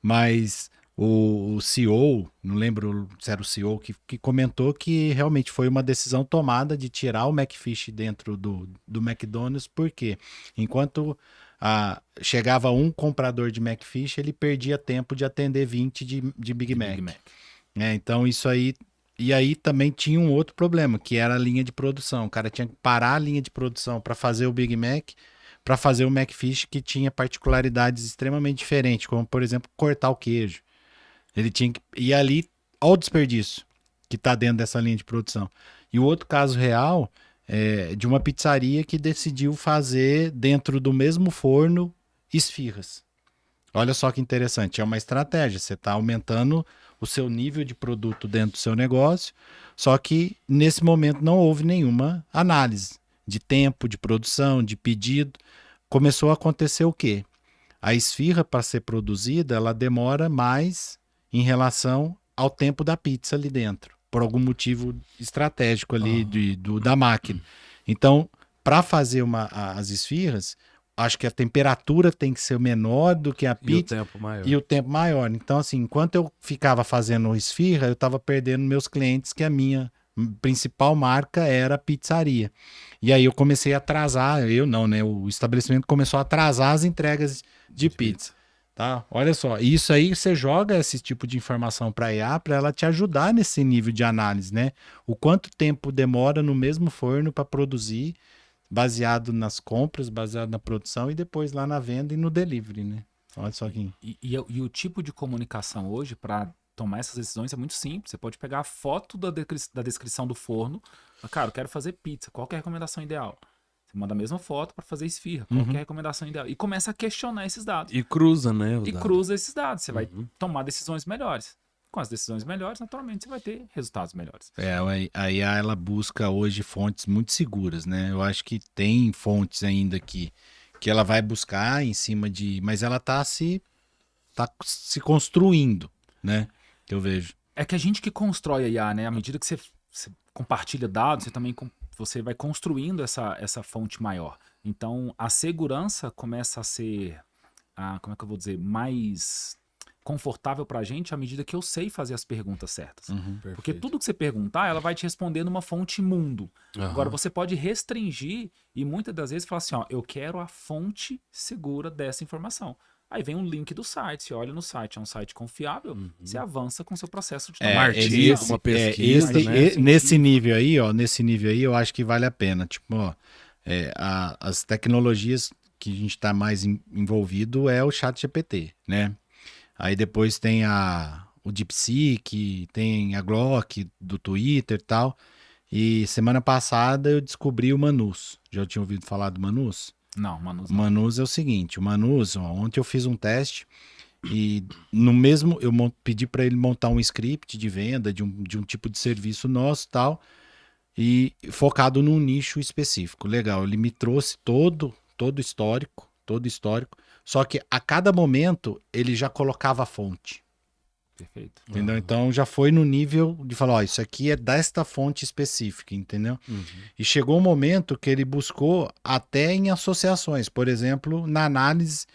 Speaker 2: Mas o CEO, não lembro se era o CEO, que comentou que realmente foi uma decisão tomada de tirar o McFish dentro do McDonald's, porque enquanto chegava um comprador de McFish, ele perdia tempo de atender 20 de Big Mac. Então isso aí... E aí também tinha um outro problema, que era a linha de produção. O cara tinha que parar a linha de produção para fazer o Big Mac, para fazer o McFish, que tinha particularidades extremamente diferentes, como, por exemplo, cortar o queijo. Ele tinha que... E ali, olha o desperdício que está dentro dessa linha de produção. E o outro caso real é de uma pizzaria que decidiu fazer dentro do mesmo forno esfirras. Olha só que interessante, é uma estratégia. Você está aumentando o seu nível de produto dentro do seu negócio, só que nesse momento não houve nenhuma análise de tempo, de produção, de pedido. Começou a acontecer o quê? A esfirra, para ser produzida, ela demora mais em relação ao tempo da pizza ali dentro, por algum motivo estratégico ali da máquina. Então, para fazer as esfirras, acho que a temperatura tem que ser menor do que a pizza. E o tempo maior. Então, assim, enquanto eu ficava fazendo esfirra, eu estava perdendo meus clientes, que a minha principal marca era a pizzaria. E aí eu comecei a atrasar, o estabelecimento começou a atrasar as entregas de pizza. Tá? Olha só, isso aí você joga esse tipo de informação para a IA para ela te ajudar nesse nível de análise, né? O quanto tempo demora no mesmo forno para produzir, baseado nas compras, baseado na produção e depois lá na venda e no delivery, né? Olha só aqui.
Speaker 3: E o tipo de comunicação hoje para tomar essas decisões é muito simples. Você pode pegar a foto da descrição do forno. Cara, eu quero fazer pizza. Qual que é a recomendação ideal? Você manda a mesma foto para fazer esfirra. Qual que é a recomendação ideal? E começa a questionar esses dados.
Speaker 1: E cruza, né?
Speaker 3: Cruza esses dados. Você vai tomar decisões melhores. Com as decisões melhores, naturalmente, você vai ter resultados melhores.
Speaker 2: A IA, ela busca hoje fontes muito seguras, né? Eu acho que tem fontes ainda que ela vai buscar em cima de... Mas ela tá se construindo, né? Que eu vejo.
Speaker 3: É que a gente que constrói a IA, né? À medida que você compartilha dados, você vai construindo essa fonte maior. Então, a segurança começa a ser, como é que eu vou dizer, mais confortável pra gente à medida que eu sei fazer as perguntas certas. Porque tudo que você perguntar, ela vai te responder numa fonte mundo. Agora, você pode restringir e muitas das vezes falar assim, eu quero a fonte segura dessa informação. Aí vem um link do site, você olha no site, é um site confiável, você avança com o seu processo de tomar
Speaker 1: uma pesquisa, né?
Speaker 2: Nesse nível aí, eu acho que vale a pena. Tipo, as tecnologias que a gente está mais envolvido é o ChatGPT, né? Aí depois tem o DeepSeek, tem a Grok do Twitter e tal. E semana passada eu descobri o Manus. Já tinha ouvido falar do Manus?
Speaker 3: Não, Manus
Speaker 2: não. O Manus é o seguinte, o Manus, ontem eu fiz um teste e eu pedi para ele montar um script de venda de um tipo de serviço nosso e tal, e focado num nicho específico. Legal, ele me trouxe todo histórico, só que a cada momento ele já colocava a fonte.
Speaker 3: Perfeito.
Speaker 2: Entendeu? Então já foi no nível de falar, isso aqui é desta fonte específica, entendeu? E chegou um momento que ele buscou até em associações, por exemplo, na análise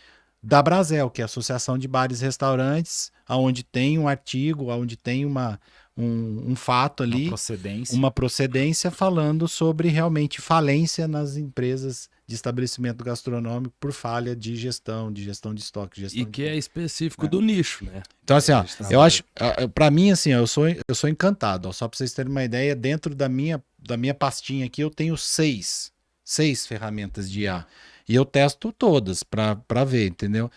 Speaker 2: da Brasel, que é a Associação de Bares e Restaurantes, onde tem um artigo, onde tem um fato ali, uma procedência falando sobre realmente falência nas empresas de estabelecimento gastronômico por falha de gestão de estoque.
Speaker 1: E que é específico do nicho, né?
Speaker 2: Então, assim, eu acho, para mim, assim, eu sou encantado. Só para vocês terem uma ideia, dentro da minha pastinha aqui, eu tenho seis ferramentas de IA. E eu testo todas para ver, entendeu?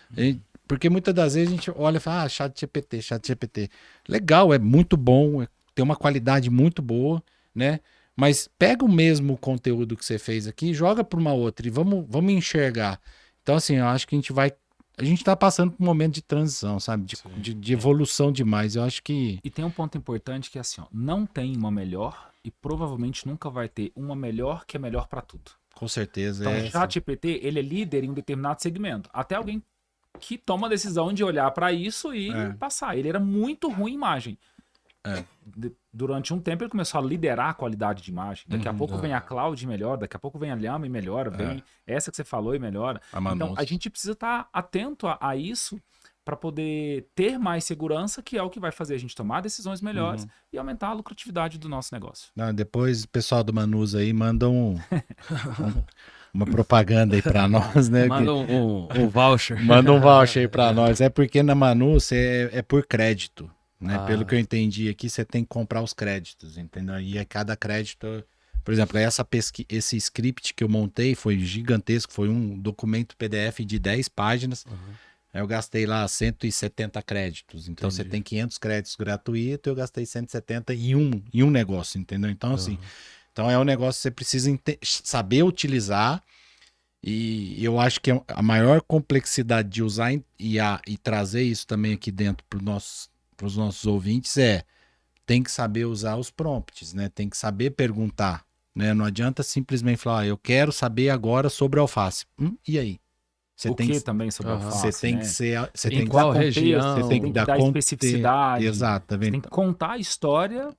Speaker 2: Porque muitas das vezes a gente olha e fala, ChatGPT. Legal, é muito bom, tem uma qualidade muito boa, né? Mas pega o mesmo conteúdo que você fez aqui, joga para uma outra e vamos enxergar. Então, assim, eu acho que a a gente tá passando por um momento de transição, sabe? De evolução demais. Eu acho que...
Speaker 3: E tem um ponto importante que é assim, ó, não tem uma melhor e provavelmente nunca vai ter uma melhor que é melhor para tudo.
Speaker 2: Com certeza.
Speaker 3: Então, o ChatGPT, ele é líder em um determinado segmento. Até alguém que toma a decisão de olhar para isso e passar. Ele era muito ruim em imagem. Durante um tempo ele começou a liderar a qualidade de imagem. Daqui a pouco vem a Cloud e melhora, daqui a pouco vem a Llama e melhora, vem essa que você falou e melhora. Então a gente precisa estar atento a isso para poder ter mais segurança, que é o que vai fazer a gente tomar decisões melhores e aumentar a lucratividade do nosso negócio.
Speaker 2: Depois o pessoal do Manus aí manda uma propaganda aí para nós, né?
Speaker 1: Manda um voucher.
Speaker 2: Manda um voucher aí para nós. É porque na Manus é por crédito. Né? Pelo que eu entendi aqui, você tem que comprar os créditos, entendeu? E a cada crédito, por exemplo, esse script que eu montei foi gigantesco, foi um documento PDF de 10 páginas. Eu gastei lá 170 créditos. Então você tem 500 créditos gratuitos, eu gastei 170 em um negócio, entendeu? Então, assim, então é um negócio que você precisa saber utilizar. E eu acho que a maior complexidade de usar IA e trazer isso também aqui dentro para os nossos ouvintes tem que saber usar os prompts, né? Tem que saber perguntar, né? Não adianta simplesmente falar, eu quero saber agora sobre alface. E aí?
Speaker 3: Você tem que também sobre alface,
Speaker 2: você tem que ser, você
Speaker 1: em
Speaker 2: tem que
Speaker 1: qual
Speaker 2: dar
Speaker 1: região,
Speaker 2: contexto, você tem que dar
Speaker 3: especificidade.
Speaker 2: Exato, tá vendo?
Speaker 3: Você tem que contar a história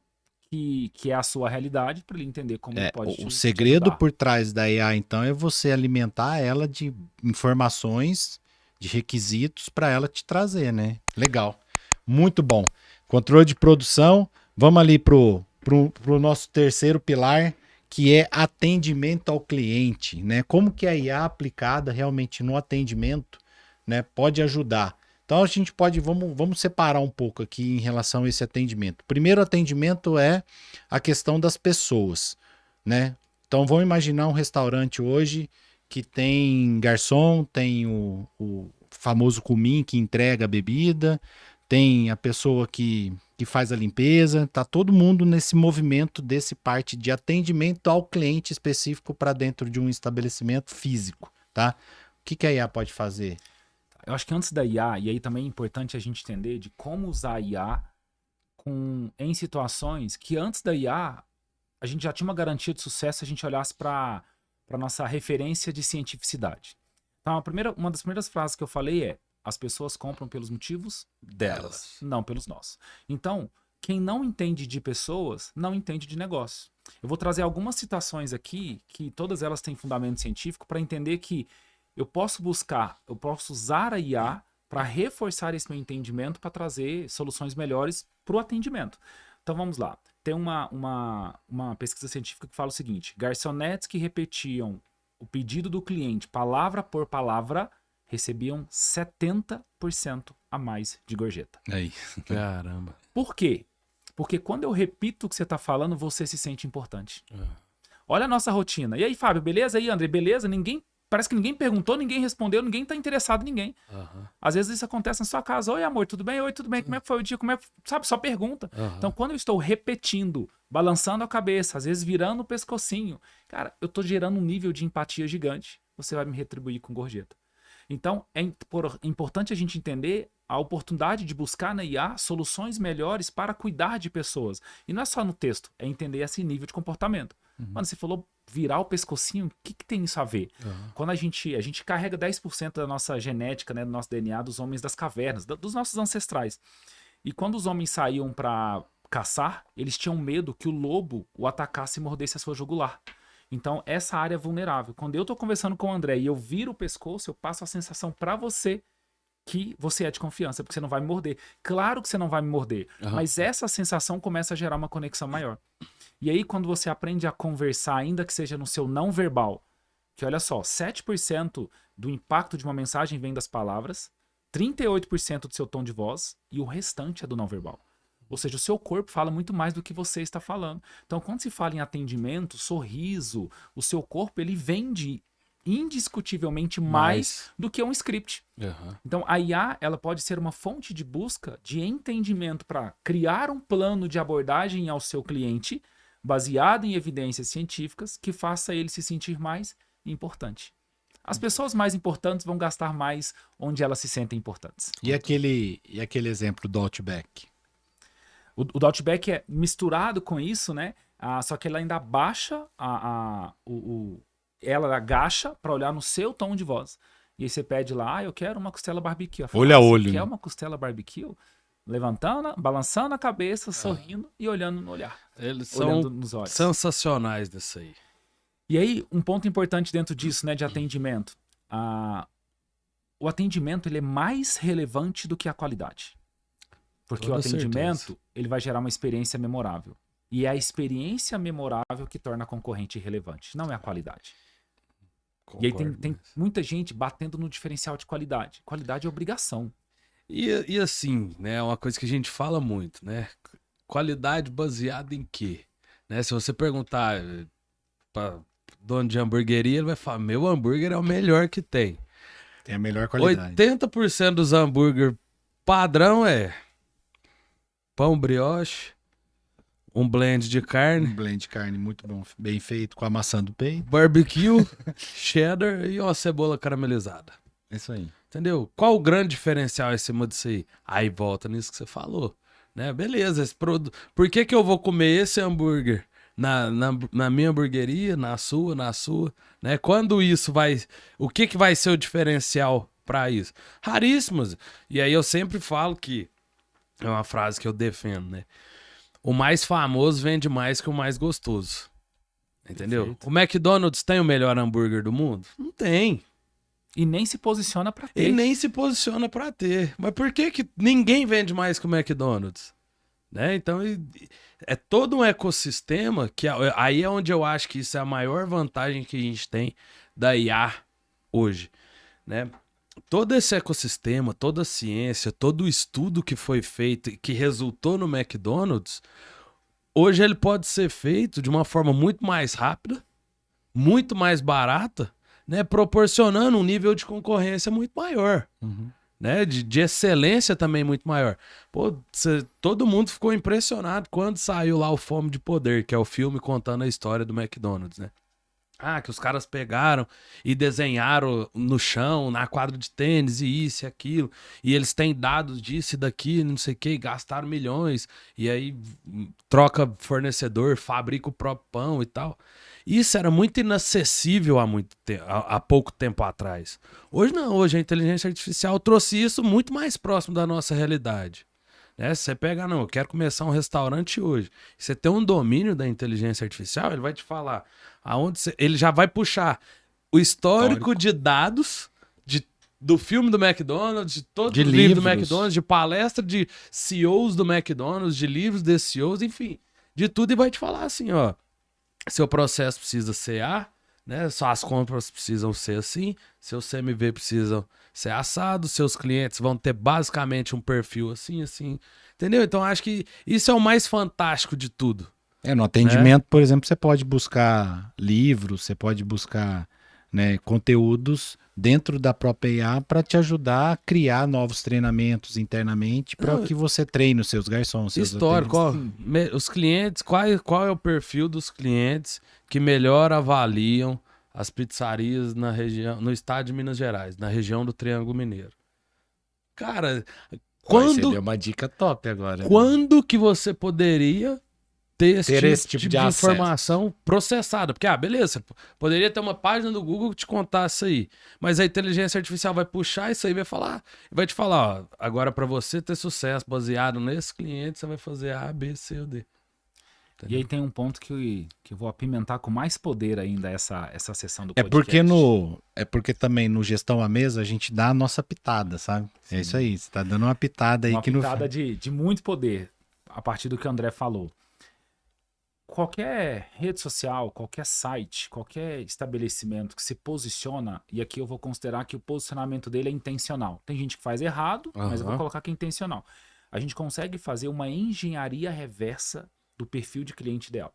Speaker 3: que é a sua realidade para ele entender como ele pode
Speaker 2: o segredo por trás da IA, então, é você alimentar ela de informações, de requisitos para ela te trazer, né? Legal. Muito bom. Controle de produção. Vamos ali pro nosso terceiro pilar, que é atendimento ao cliente, né? Como que a IA aplicada realmente no atendimento, né, pode ajudar. Então a gente vamos separar um pouco aqui em relação a esse atendimento. Primeiro atendimento é a questão das pessoas, né? Então vamos imaginar um restaurante hoje que tem garçom, tem o famoso cumim que entrega a bebida, tem a pessoa que faz a limpeza, tá todo mundo nesse movimento desse parte de atendimento ao cliente específico para dentro de um estabelecimento físico, tá? O que a IA pode fazer?
Speaker 3: Eu acho que antes da IA, e aí também é importante a gente entender de como usar a IA em situações que antes da IA a gente já tinha uma garantia de sucesso se a gente olhasse para a nossa referência de cientificidade. Então, uma das primeiras frases que eu falei é: as pessoas compram pelos motivos delas, não pelos nossos. Então, quem não entende de pessoas, não entende de negócio. Eu vou trazer algumas citações aqui, que todas elas têm fundamento científico, para entender que eu posso usar a IA para reforçar esse meu entendimento, para trazer soluções melhores para o atendimento. Então, vamos lá. Tem uma pesquisa científica que fala o seguinte: garçonetes que repetiam o pedido do cliente palavra por palavra recebiam 70% a mais de gorjeta.
Speaker 1: Aí, caramba.
Speaker 3: Por quê? Porque quando eu repito o que você está falando, você se sente importante. Olha a nossa rotina. E aí, Fábio, beleza? E aí, André, beleza? Parece que ninguém perguntou, ninguém respondeu, ninguém está interessado em ninguém. Às vezes isso acontece na sua casa. Oi, amor, tudo bem? Oi, tudo bem? Como é que foi o dia? Sabe, só pergunta. Então, quando eu estou repetindo, balançando a cabeça, às vezes virando o pescocinho, cara, eu estou gerando um nível de empatia gigante. Você vai me retribuir com gorjeta. Então, é importante a gente entender a oportunidade de buscar na IA soluções melhores para cuidar de pessoas. E não é só no texto, é entender esse nível de comportamento. Mano, você falou virar o pescocinho, o que tem isso a ver? Quando a gente carrega 10% da nossa genética, né, do nosso DNA, dos homens das cavernas, dos nossos ancestrais. E quando os homens saíam para caçar, eles tinham medo que o lobo o atacasse e mordesse a sua jugular. Então, essa área é vulnerável. Quando eu tô conversando com o André e eu viro o pescoço, eu passo a sensação para você que você é de confiança, porque você não vai me morder. Claro que você não vai me morder, mas essa sensação começa a gerar uma conexão maior. E aí, quando você aprende a conversar, ainda que seja no seu não verbal, que olha só, 7% do impacto de uma mensagem vem das palavras, 38% do seu tom de voz e o restante é do não verbal. Ou seja, o seu corpo fala muito mais do que você está falando. Então, quando se fala em atendimento, sorriso, o seu corpo, ele vende indiscutivelmente mais do que um script. Então, a IA, ela pode ser uma fonte de busca de entendimento para criar um plano de abordagem ao seu cliente, baseado em evidências científicas, que faça ele se sentir mais importante. As pessoas mais importantes vão gastar mais onde elas se sentem importantes.
Speaker 2: E aquele exemplo do Outback?
Speaker 3: O Outback é misturado com isso, né? Só que ela ainda abaixa, ela agacha para olhar no seu tom de voz. E aí você pede lá, eu quero uma costela barbecue. Falo,
Speaker 2: Olho a olho.
Speaker 3: Você quer
Speaker 2: né?
Speaker 3: uma costela barbecue? Levantando, balançando a cabeça, sorrindo e olhando no olhar.
Speaker 1: Eles
Speaker 3: Olhando
Speaker 1: são
Speaker 3: nos olhos.
Speaker 1: sensacionais disso aí.
Speaker 3: E aí, um ponto importante dentro disso, né, de atendimento. O atendimento, ele é mais relevante do que a qualidade. Porque
Speaker 1: Toda
Speaker 3: o atendimento,
Speaker 1: certeza.
Speaker 3: ele vai gerar uma experiência memorável. E é a experiência memorável que torna a concorrente relevante, não é a qualidade. E aí
Speaker 1: Concordo
Speaker 3: tem
Speaker 1: mesmo.
Speaker 3: muita gente batendo no diferencial de qualidade. Qualidade é obrigação.
Speaker 1: E assim, né, uma coisa que a gente fala muito, né? Qualidade baseada em quê? Né, se você perguntar para dono de hamburgueria, ele vai falar: meu hambúrguer é o melhor que tem.
Speaker 2: Tem a melhor qualidade.
Speaker 1: 80% dos hambúrguer padrão é pão brioche, um blend de
Speaker 2: Um
Speaker 1: carne,
Speaker 2: blend de carne muito bom, bem feito, com a maçã do peito.
Speaker 1: barbecue, cheddar e uma cebola caramelizada.
Speaker 2: É isso aí.
Speaker 1: Entendeu? Qual o grande diferencial em cima disso aí? Aí volta nisso que você falou, né? Beleza, esse produto. Por que que eu vou comer esse hambúrguer na minha hamburgueria, na sua, né? Quando isso vai... O que que vai ser o diferencial para isso? Raríssimos. E aí eu sempre falo que... É uma frase que eu defendo, né? O mais famoso vende mais que o mais gostoso. Entendeu?
Speaker 3: Perfeito.
Speaker 1: O McDonald's tem o melhor hambúrguer do mundo? Não tem.
Speaker 3: E nem se posiciona para ter.
Speaker 1: Ele nem se posiciona pra ter. Mas por que que ninguém vende mais que o McDonald's? Né? Então, é todo um ecossistema que aí é onde eu acho que isso é a maior vantagem que a gente tem da IA hoje, né? Todo esse ecossistema, toda a ciência, todo o estudo que foi feito e que resultou no McDonald's, hoje ele pode ser feito de uma forma muito mais rápida, muito mais barata, né, proporcionando um nível de concorrência muito maior, né, de excelência também muito maior. Pô, todo mundo ficou impressionado quando saiu lá o Fome de Poder, que é o filme contando a história do McDonald's, né? Que os caras pegaram e desenharam no chão, na quadra de tênis, e isso e aquilo, e eles têm dados disso e daquilo, não sei o que, e gastaram milhões, e aí troca fornecedor, fabrica o próprio pão e tal. Isso era muito inacessível há pouco tempo atrás. Hoje não, hoje a inteligência artificial trouxe isso muito mais próximo da nossa realidade. Né? Se você pega, não, eu quero começar um restaurante hoje. Você tem um domínio da inteligência artificial, ele vai te falar ele já vai puxar o histórico de dados do filme do McDonald's, de todo
Speaker 2: De
Speaker 1: o livro do
Speaker 2: livros.
Speaker 1: McDonald's, de palestra de CEOs do McDonald's, de livros desses CEOs, enfim, de tudo, e vai te falar assim, ó, seu processo precisa ser A, né? Suas compras precisam ser assim, seus CMV precisam ser assado, seus clientes vão ter basicamente um perfil assim, assim, entendeu? Então acho que isso é o mais fantástico de tudo.
Speaker 2: No atendimento, por exemplo, você pode buscar livros, você pode buscar, né, conteúdos dentro da própria IA para te ajudar a criar novos treinamentos internamente para que você treine os seus garçons, seus
Speaker 1: Histórico, ó,
Speaker 2: atendentes.
Speaker 1: os clientes, qual é o perfil dos clientes que melhor avaliam as pizzarias na região, no estado de Minas Gerais, na região do Triângulo Mineiro? Cara,
Speaker 2: Você deu uma dica top agora.
Speaker 1: quando que você poderia ter esse tipo de
Speaker 2: acesso.
Speaker 1: informação processada? Porque, beleza, poderia ter uma página do Google que te contasse isso aí, mas a inteligência artificial vai puxar isso aí e vai te falar, ó, agora para você ter sucesso baseado nesse cliente, você vai fazer A, B, C ou D.
Speaker 3: E aí tem um ponto que eu vou apimentar com mais poder ainda essa sessão do
Speaker 2: É
Speaker 3: podcast.
Speaker 2: porque também no Gestão à Mesa a gente dá a nossa pitada, sabe?
Speaker 3: Sim.
Speaker 2: É isso aí, você tá dando uma pitada aí
Speaker 3: Uma
Speaker 2: que
Speaker 3: pitada de muito poder, a partir do que o André falou. Qualquer rede social, qualquer site, qualquer estabelecimento que se posiciona, e aqui eu vou considerar que o posicionamento dele é intencional. Tem gente que faz errado, mas eu vou colocar que é intencional. A gente consegue fazer uma engenharia reversa do perfil de cliente ideal.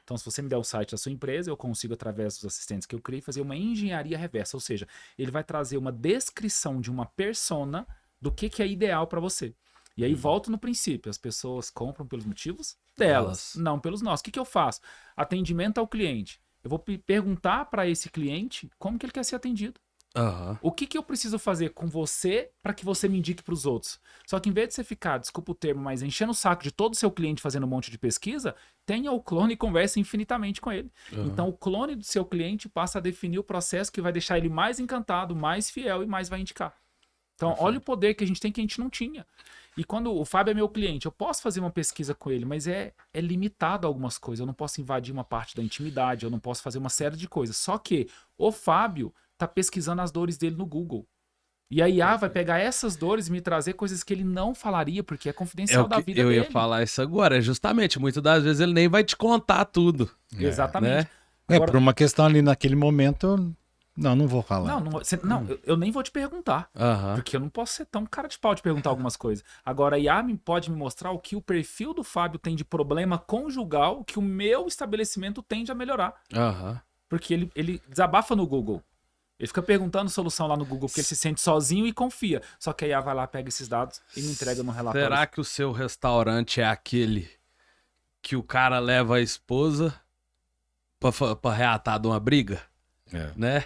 Speaker 3: Então, se você me der o site da sua empresa, eu consigo, através dos assistentes que eu criei, fazer uma engenharia reversa. Ou seja, ele vai trazer uma descrição de uma persona do que é ideal para você. E aí, volto no princípio. As pessoas compram pelos motivos delas, não pelos nossos. O que eu faço? Atendimento ao cliente. Eu vou perguntar para esse cliente como que ele quer ser atendido.
Speaker 1: Aham.
Speaker 3: O que eu preciso fazer com você para que você me indique para os outros? Só que em vez de você ficar, desculpa o termo, mas enchendo o saco de todo o seu cliente fazendo um monte de pesquisa, tenha o clone e converse infinitamente com ele. Então o clone do seu cliente passa a definir o processo que vai deixar ele mais encantado, mais fiel e mais vai indicar. Então olha o poder que a gente tem que a gente não tinha. E quando o Fábio é meu cliente, eu posso fazer uma pesquisa com ele, mas é limitado a algumas coisas. Eu não posso invadir uma parte da intimidade, eu não posso fazer uma série de coisas. Só que o Fábio tá pesquisando as dores dele no Google. E a IA vai pegar essas dores e me trazer coisas que ele não falaria, porque é confidencial da vida
Speaker 1: eu
Speaker 3: dele.
Speaker 1: ia falar isso agora, justamente. Muitas das vezes ele nem vai te contar tudo.
Speaker 3: Exatamente.
Speaker 1: Né?
Speaker 2: Por uma questão ali naquele momento, não vou falar.
Speaker 3: Eu nem vou te perguntar.
Speaker 1: Aham.
Speaker 3: Porque eu não posso ser tão cara de pau de perguntar algumas coisas. Agora, a IA pode me mostrar o que o perfil do Fábio tem de problema conjugal que o meu estabelecimento tende a melhorar.
Speaker 1: Aham.
Speaker 3: Porque ele desabafa no Google. Ele fica perguntando solução lá no Google porque ele se sente sozinho e confia. Só que a IA vai lá, pega esses dados e me entrega no relatório.
Speaker 1: Será que o seu restaurante é aquele que o cara leva a esposa pra reatar de uma briga? Né?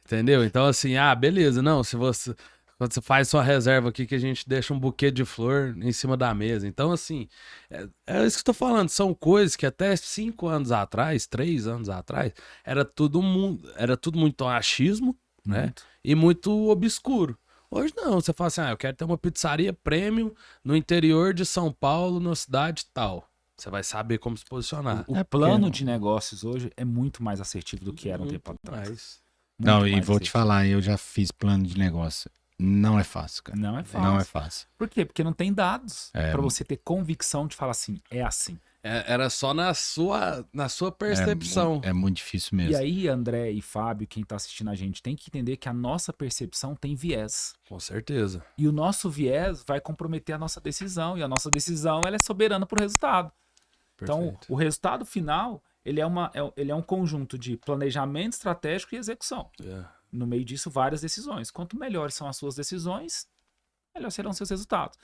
Speaker 1: Entendeu? Então, assim, beleza. Não, quando você faz sua reserva aqui, que a gente deixa um buquê de flor em cima da mesa. Então, assim, é isso que eu tô falando. São coisas que até 5 anos atrás, 3 anos atrás, era tudo muito achismo, né? E muito obscuro. Hoje não, você fala assim, eu quero ter uma pizzaria premium no interior de São Paulo, na cidade tal. Você vai saber como se posicionar.
Speaker 3: O plano de negócios hoje é muito mais assertivo do que era um tempo atrás.
Speaker 2: Não, e vou te falar, eu já fiz plano de negócio. Não é fácil, cara.
Speaker 3: Não é fácil.
Speaker 2: Não é fácil.
Speaker 3: Por quê? Porque não tem dados para você ter convicção de falar assim, é assim.
Speaker 1: Era só na sua percepção.
Speaker 2: É muito difícil mesmo.
Speaker 3: E aí, André e Fábio, quem tá assistindo a gente, tem que entender que a nossa percepção tem viés.
Speaker 1: Com certeza.
Speaker 3: E o nosso viés vai comprometer a nossa decisão. E a nossa decisão ela é soberana pro resultado.
Speaker 1: Perfeito.
Speaker 3: Então, o resultado final, ele é um conjunto de planejamento estratégico e execução. No meio disso, várias decisões. Quanto melhores são as suas decisões, melhor serão seus resultados.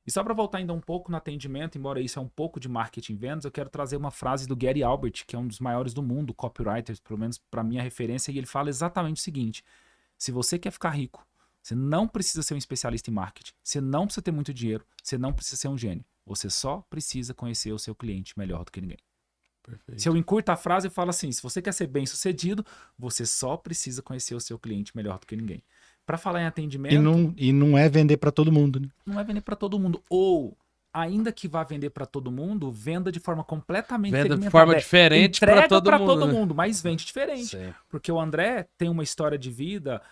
Speaker 3: E só para voltar ainda um pouco no atendimento, embora isso é um pouco de marketing e vendas, eu quero trazer uma frase do Gary Albert, que é um dos maiores do mundo, copywriters, pelo menos para minha referência, e ele fala exatamente o seguinte: se você quer ficar rico, você não precisa ser um especialista em marketing, você não precisa ter muito dinheiro, você não precisa ser um gênio. Você só precisa conhecer o seu cliente melhor do que ninguém.
Speaker 1: Perfeito.
Speaker 3: Se eu encurto a frase, eu falo assim: se você quer ser bem sucedido, você só precisa conhecer o seu cliente melhor do que ninguém. Para falar em atendimento...
Speaker 2: E não é vender para todo mundo, né?
Speaker 3: Não é vender para todo mundo. Ou, ainda que vá vender para todo mundo, venda de forma completamente
Speaker 1: Venda
Speaker 3: segmentada.
Speaker 1: de forma diferente para todo mundo.
Speaker 3: Todo mundo, mas vende diferente.
Speaker 1: Sim.
Speaker 3: Porque o André tem uma história de vida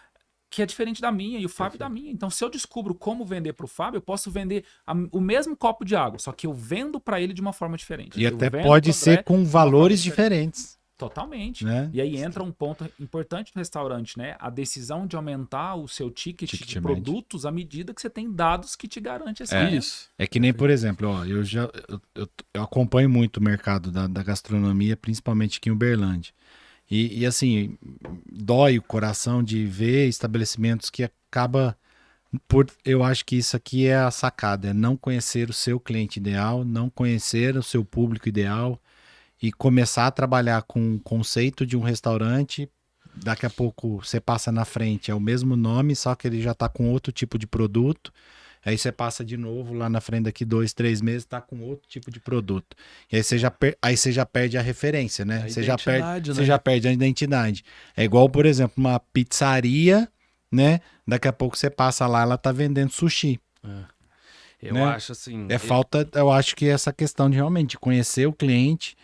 Speaker 3: que é diferente da minha e o Fábio da minha. Então, se eu descubro como vender para o Fábio, eu posso vender o mesmo copo de água, só que eu vendo para ele de uma forma diferente.
Speaker 2: E
Speaker 3: Eu
Speaker 2: até
Speaker 3: vendo
Speaker 2: pode
Speaker 3: pro André
Speaker 2: ser com valores diferentes.
Speaker 3: Totalmente.
Speaker 2: Né?
Speaker 3: E aí entra um ponto importante no restaurante, né? A decisão de aumentar o seu ticket de produtos à medida que você tem dados que te garantem esse
Speaker 1: Isso.
Speaker 2: É que nem, por exemplo, eu acompanho muito o mercado da gastronomia, principalmente aqui em Uberlândia. E assim, dói o coração de ver estabelecimentos que acaba eu acho que isso aqui é a sacada, é não conhecer o seu cliente ideal, não conhecer o seu público ideal e começar a trabalhar com o conceito de um restaurante. Daqui a pouco você passa na frente, é o mesmo nome, só que ele já está com outro tipo de produto. Aí você passa de novo lá na frente, daqui 2, 3 meses, tá com outro tipo de produto. E aí você já perde a referência, né? Você já perde a identidade. É igual, por exemplo, uma pizzaria, né? Daqui a pouco você passa lá, ela tá vendendo sushi.
Speaker 1: Eu acho assim...
Speaker 2: Eu acho que essa questão de realmente conhecer o cliente,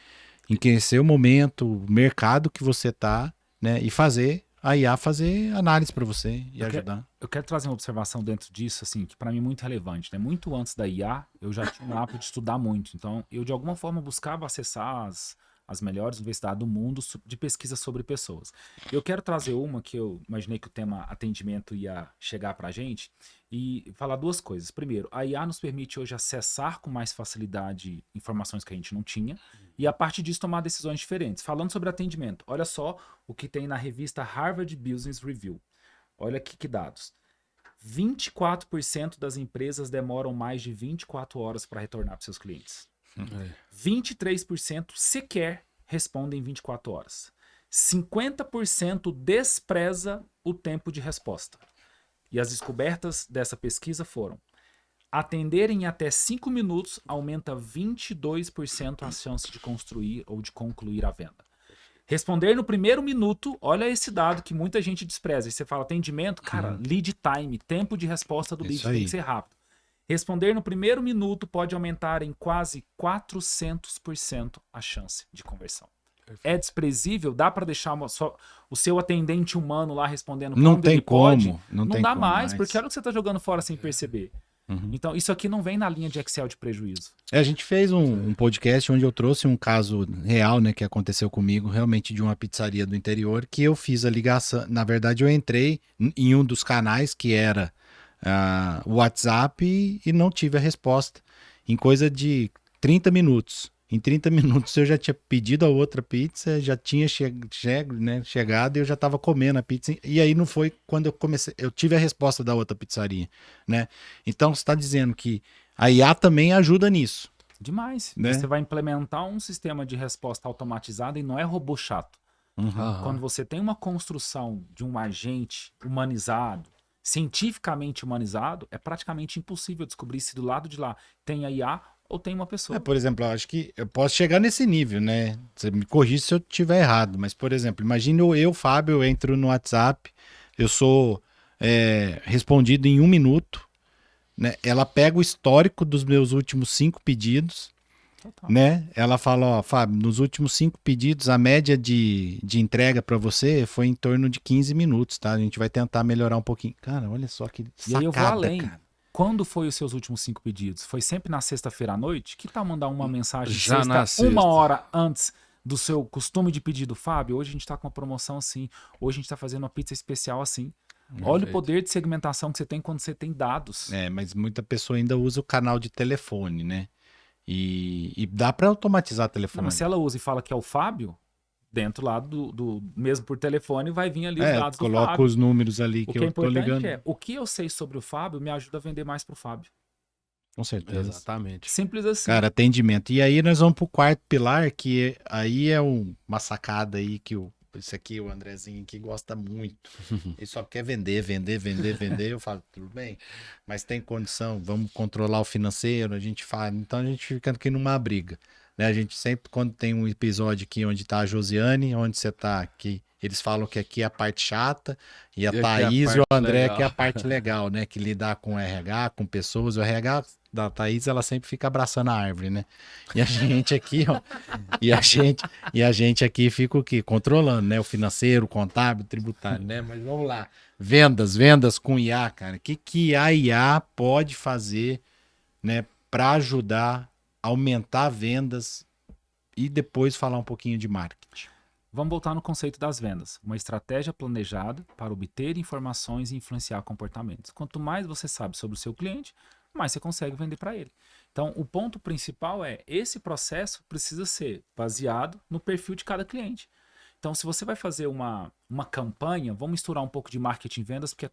Speaker 2: em conhecer o momento, o mercado que você tá, né? E fazer a IA fazer análise para você e ajudar.
Speaker 3: Eu quero trazer uma observação dentro disso, assim, que para mim é muito relevante, né? Muito antes da IA, eu já tinha um hábito de estudar muito. Então, eu de alguma forma buscava acessar as melhores universidades do mundo de pesquisa sobre pessoas. Eu quero trazer uma que eu imaginei que o tema atendimento ia chegar pra gente e falar duas coisas. Primeiro, a IA nos permite hoje acessar com mais facilidade informações que a gente não tinha e a partir disso tomar decisões diferentes. Falando sobre atendimento, olha só o que tem na revista Harvard Business Review. Olha aqui que dados. 24% das empresas demoram mais de 24 horas para retornar para seus clientes. 23% sequer respondem em 24 horas. 50% despreza o tempo de resposta. E as descobertas dessa pesquisa foram: atender em até 5 minutos aumenta 22% a chance de construir ou de concluir a venda. Responder no primeiro minuto, olha esse dado que muita gente despreza. E você fala atendimento, cara, lead time, tempo de resposta do lead tem que ser rápido. Responder no primeiro minuto pode aumentar em quase 400% a chance de conversão. Perfeito. É desprezível? Dá para deixar o seu atendente humano lá respondendo
Speaker 2: não tem
Speaker 3: pode?
Speaker 2: Como. Não
Speaker 3: dá mais, porque olha o que você está jogando fora sem perceber. Então, isso aqui não vem na linha de Excel de prejuízo.
Speaker 2: A gente fez um podcast onde eu trouxe um caso real, né, que aconteceu comigo, realmente de uma pizzaria do interior, que eu fiz a ligação. Na verdade, eu entrei em um dos canais, que era o WhatsApp, e não tive a resposta. Em coisa de 30 minutos. Em 30 minutos eu já tinha pedido a outra pizza, já tinha chegado e eu já estava comendo a pizza. E aí não foi quando eu tive a resposta da outra pizzaria, né? Então você está dizendo que a IA também ajuda nisso.
Speaker 3: Demais.
Speaker 2: Né?
Speaker 3: Você vai implementar um sistema de resposta automatizada e não é robô chato. Quando você tem uma construção de um agente humanizado, cientificamente humanizado, é praticamente impossível descobrir se do lado de lá tem a IA ou tem uma pessoa.
Speaker 2: Por exemplo, eu acho que eu posso chegar nesse nível, né? Você me corrige se eu estiver errado, mas, por exemplo, imagine eu, Fábio, eu entro no WhatsApp, eu sou respondido em 1 minuto, né? Ela pega o histórico dos meus últimos 5 pedidos, né? Ela fala, ó, Fábio, nos últimos 5 pedidos, a média de entrega para você foi em torno de 15 minutos, tá? A gente vai tentar melhorar um pouquinho. Cara, olha só que sacada,
Speaker 3: e aí eu vou além.
Speaker 2: Cara.
Speaker 3: Quando foi os seus últimos 5 pedidos? Foi sempre na sexta-feira à noite? Que tal mandar uma mensagem
Speaker 1: Já na sexta,
Speaker 3: 1 hora antes do seu costume de pedido? Fábio, hoje a gente tá com uma promoção assim, hoje a gente tá fazendo uma pizza especial assim. Olha o poder de segmentação que você tem quando você tem dados.
Speaker 2: Mas muita pessoa ainda usa o canal de telefone, né? E dá para automatizar o telefone.
Speaker 3: Não, mas se ela usa e fala que é o Fábio, dentro lá do mesmo por telefone, vai vir ali os dados do Fábio.
Speaker 2: Coloca os números ali que eu tô ligando.
Speaker 3: O que eu sei sobre o Fábio me ajuda a vender mais pro Fábio.
Speaker 2: Com certeza.
Speaker 1: Exatamente.
Speaker 3: Simples assim.
Speaker 2: Cara, atendimento. E aí nós vamos pro quarto pilar, que aí é uma sacada aí que esse aqui, o Andrezinho aqui, gosta muito. Ele só quer vender. Eu falo, tudo bem, mas tem condição, vamos controlar o financeiro, a gente faz. Então a gente fica aqui numa briga. Né? A gente sempre, quando tem um episódio aqui onde tá a Josiane, onde você tá aqui, eles falam que aqui é a parte chata, e a Thaís e o André legal. Que é a parte legal, né? Que lidar com RH, com pessoas. O RH da Thaís, ela sempre fica abraçando a árvore, né? E a gente aqui, ó, e a gente aqui fica o quê? Controlando, né? O financeiro, o contábil, o tributário, né? Mas vamos lá. Vendas com IA, cara. O que a IA pode fazer, né? Para ajudar aumentar vendas e depois falar um pouquinho de marketing.
Speaker 3: Vamos voltar no conceito das vendas. Uma estratégia planejada para obter informações e influenciar comportamentos. Quanto mais você sabe sobre o seu cliente, mais você consegue vender para ele. Então, o ponto principal é, esse processo precisa ser baseado no perfil de cada cliente. Então, se você vai fazer uma campanha, vamos misturar um pouco de marketing e vendas, porque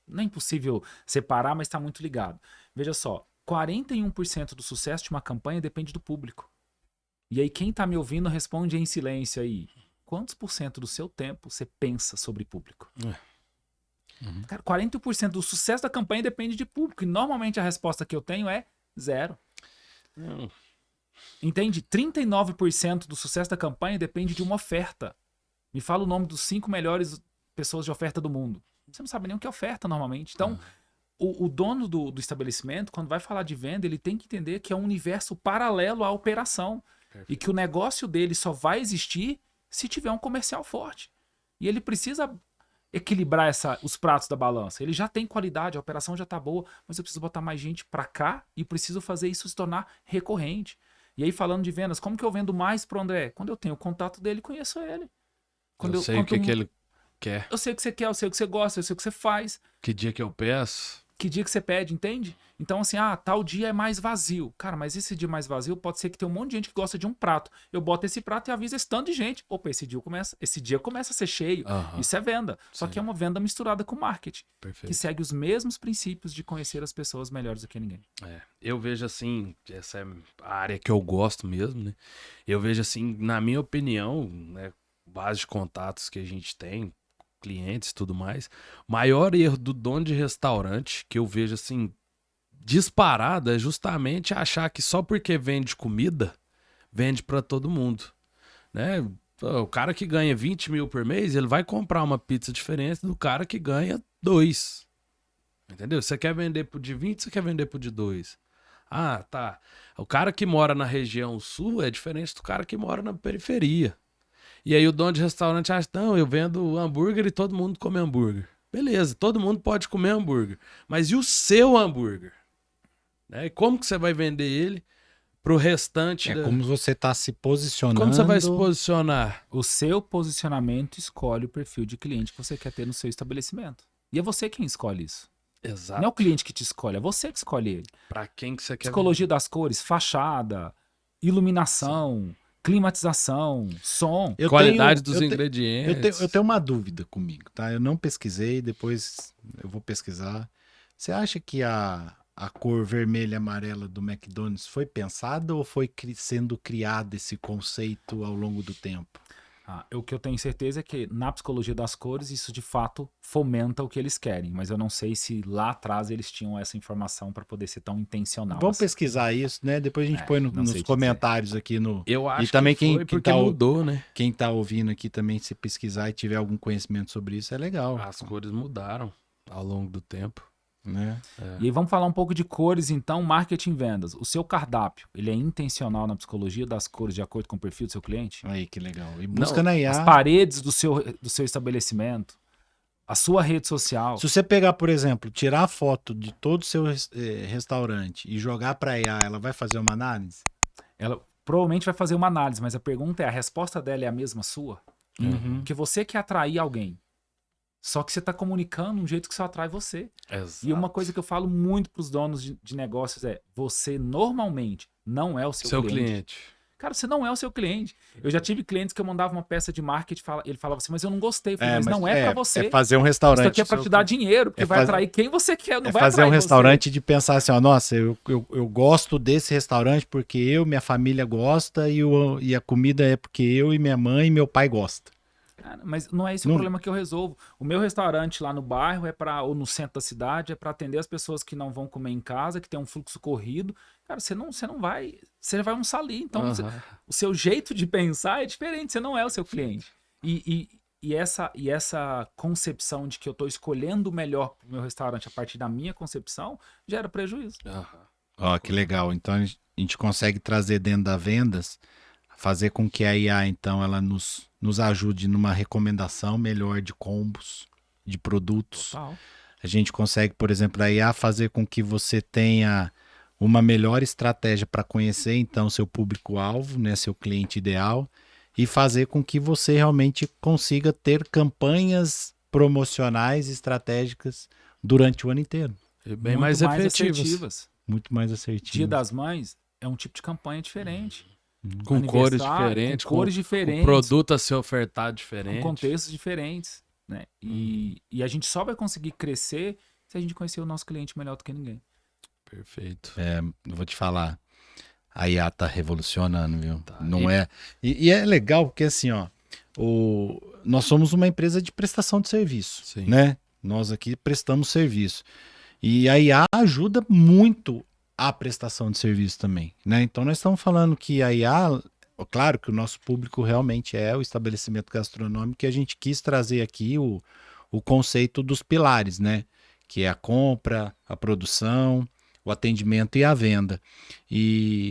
Speaker 3: não é impossível separar, mas está muito ligado. Veja só, 41% do sucesso de uma campanha depende do público. E aí quem está me ouvindo responde em silêncio aí. Quantos por cento do seu tempo você pensa sobre público? Cara, 40% do sucesso da campanha depende de público. E normalmente a resposta que eu tenho é 0. Entende? 39% do sucesso da campanha depende de uma oferta. Me fala o nome dos 5 melhores pessoas de oferta do mundo. Você não sabe nem o que é oferta normalmente. Então... O dono do estabelecimento, quando vai falar de venda, ele tem que entender que é um universo paralelo à operação. Perfeito. E que o negócio dele só vai existir se tiver um comercial forte. E ele precisa equilibrar os pratos da balança. Ele já tem qualidade, a operação já está boa, mas eu preciso botar mais gente para cá e preciso fazer isso se tornar recorrente. E aí, falando de vendas, como que eu vendo mais pro André? Quando eu tenho o contato dele, conheço ele.
Speaker 1: Eu sei o que ele quer.
Speaker 3: Eu sei o que você quer, eu sei o que você gosta, eu sei o que você faz.
Speaker 1: Que dia que eu peço?
Speaker 3: Que dia que você pede, entende? Então, assim, tal dia é mais vazio. Cara, mas esse dia mais vazio pode ser que tem um monte de gente que gosta de um prato. Eu boto esse prato e aviso esse tanto de gente. Opa, esse dia começa a ser cheio. Isso é venda. Só que é uma venda misturada com marketing. Perfeito. Que segue os mesmos princípios de conhecer as pessoas melhores do que ninguém.
Speaker 1: Eu vejo assim, essa é a área que eu gosto mesmo, né? Eu vejo assim, na minha opinião, né? base de contatos que a gente tem, clientes e tudo mais, maior erro do dono de restaurante que eu vejo assim disparado é justamente achar que só porque vende comida, vende para todo mundo, né? O cara que ganha 20 mil por mês, ele vai comprar uma pizza diferente do cara que ganha 2. Entendeu? Você quer vender por de 20, você quer vender por de 2. Ah, tá. O cara que mora na região sul é diferente do cara que mora na periferia. E aí o dono de restaurante acha, não, eu vendo hambúrguer e todo mundo come hambúrguer. Beleza, todo mundo pode comer hambúrguer. Mas e o seu hambúrguer? Né? E como que você vai vender ele pro restante?
Speaker 2: Como você tá se posicionando.
Speaker 1: Como você vai se posicionar?
Speaker 3: O seu posicionamento escolhe o perfil de cliente que você quer ter no seu estabelecimento. E é você quem escolhe isso.
Speaker 1: Exato.
Speaker 3: Não é o cliente que te escolhe, é você que escolhe ele.
Speaker 1: Pra quem que você quer
Speaker 3: Psicologia das cores, fachada, iluminação, climatização, som.
Speaker 1: qualidade dos ingredientes.
Speaker 2: Eu tenho uma dúvida comigo, tá? Eu não pesquisei, depois eu vou pesquisar. Você acha que a cor vermelha e amarela do McDonald's foi pensada ou foi sendo criado esse conceito ao longo do tempo?
Speaker 3: O que eu tenho certeza é que na psicologia das cores isso de fato fomenta o que eles querem, mas eu não sei se lá atrás eles tinham essa informação para poder ser tão intencional.
Speaker 2: Vamos
Speaker 3: assim.
Speaker 2: pesquisar isso, né? Depois a gente põe
Speaker 3: não sei
Speaker 2: nos
Speaker 3: te
Speaker 2: comentários aqui no...
Speaker 1: Eu acho
Speaker 2: E também
Speaker 1: que foi porque mudou, né?
Speaker 2: Quem tá ouvindo aqui também, se pesquisar e tiver algum conhecimento sobre isso, é legal.
Speaker 1: As cores mudaram ao longo do tempo.
Speaker 2: Né?
Speaker 3: E aí vamos falar um pouco de cores, então, marketing e vendas. O seu cardápio, ele é intencional na psicologia das cores de acordo com o perfil do seu cliente?
Speaker 2: Aí, que legal. E busca na IA.
Speaker 3: As paredes do seu estabelecimento, a sua rede social.
Speaker 2: Se você pegar, por exemplo, tirar a foto de todo o seu restaurante e jogar para IA, ela vai fazer uma análise?
Speaker 3: Ela provavelmente vai fazer uma análise, mas a pergunta é, a resposta dela é a mesma sua? Porque você quer atrair alguém. Só que você está comunicando um jeito que só atrai você.
Speaker 1: Exato.
Speaker 3: E uma coisa que eu falo muito para os donos de negócios é, você normalmente não é o seu cliente. Cara, você não é o seu cliente. Eu já tive clientes que eu mandava uma peça de marketing, ele falava assim, mas eu não gostei. Eu falei, mas não é para você.
Speaker 2: É fazer um restaurante.
Speaker 3: Isso aqui é para te dar dinheiro, porque vai atrair quem você quer, não vai
Speaker 2: fazer
Speaker 3: atrair
Speaker 2: um restaurante
Speaker 3: você.
Speaker 2: de pensar assim, ó, nossa, eu gosto desse restaurante porque minha família gosta e a comida é porque eu e minha mãe e meu pai gostam.
Speaker 3: Cara, mas não é esse o problema que eu resolvo. O meu restaurante lá no bairro ou no centro da cidade é para atender as pessoas que não vão comer em casa, que tem um fluxo corrido. Cara, você não vai, você vai almoçar ali. Então, o seu jeito de pensar é diferente, você não é o seu cliente. E essa concepção de que eu estou escolhendo o melhor para o meu restaurante a partir da minha concepção gera prejuízo.
Speaker 2: Ó, que legal. Então a gente consegue trazer dentro da vendas, fazer com que a IA, então, ela nos ajude numa recomendação melhor de combos, de produtos.
Speaker 3: Total.
Speaker 2: A gente consegue, por exemplo, a IA fazer com que você tenha uma melhor estratégia para conhecer, então, seu público-alvo, né, seu cliente ideal, e fazer com que você realmente consiga ter campanhas promocionais estratégicas durante o ano inteiro.
Speaker 1: E bem mais efetivas.
Speaker 2: Muito mais assertivas.
Speaker 3: Dia das Mães é um tipo de campanha diferente.
Speaker 1: Com cores diferentes, com produto a ser ofertado diferente.
Speaker 3: Com contextos diferentes. Né? E a gente só vai conseguir crescer se a gente conhecer o nosso cliente melhor do que ninguém.
Speaker 1: Perfeito.
Speaker 2: Eu vou te falar, a IA tá revolucionando, viu? Tá. Não é... E é legal porque assim, ó, nós somos uma empresa de prestação de serviço,
Speaker 1: Sim.
Speaker 2: Né? Nós aqui prestamos serviço. E a IA ajuda muito a prestação de serviço também, né? Então nós estamos falando que a IA, claro que o nosso público realmente é o estabelecimento gastronômico, que a gente quis trazer aqui o conceito dos pilares, né? Que é a compra, a produção, o atendimento e a venda.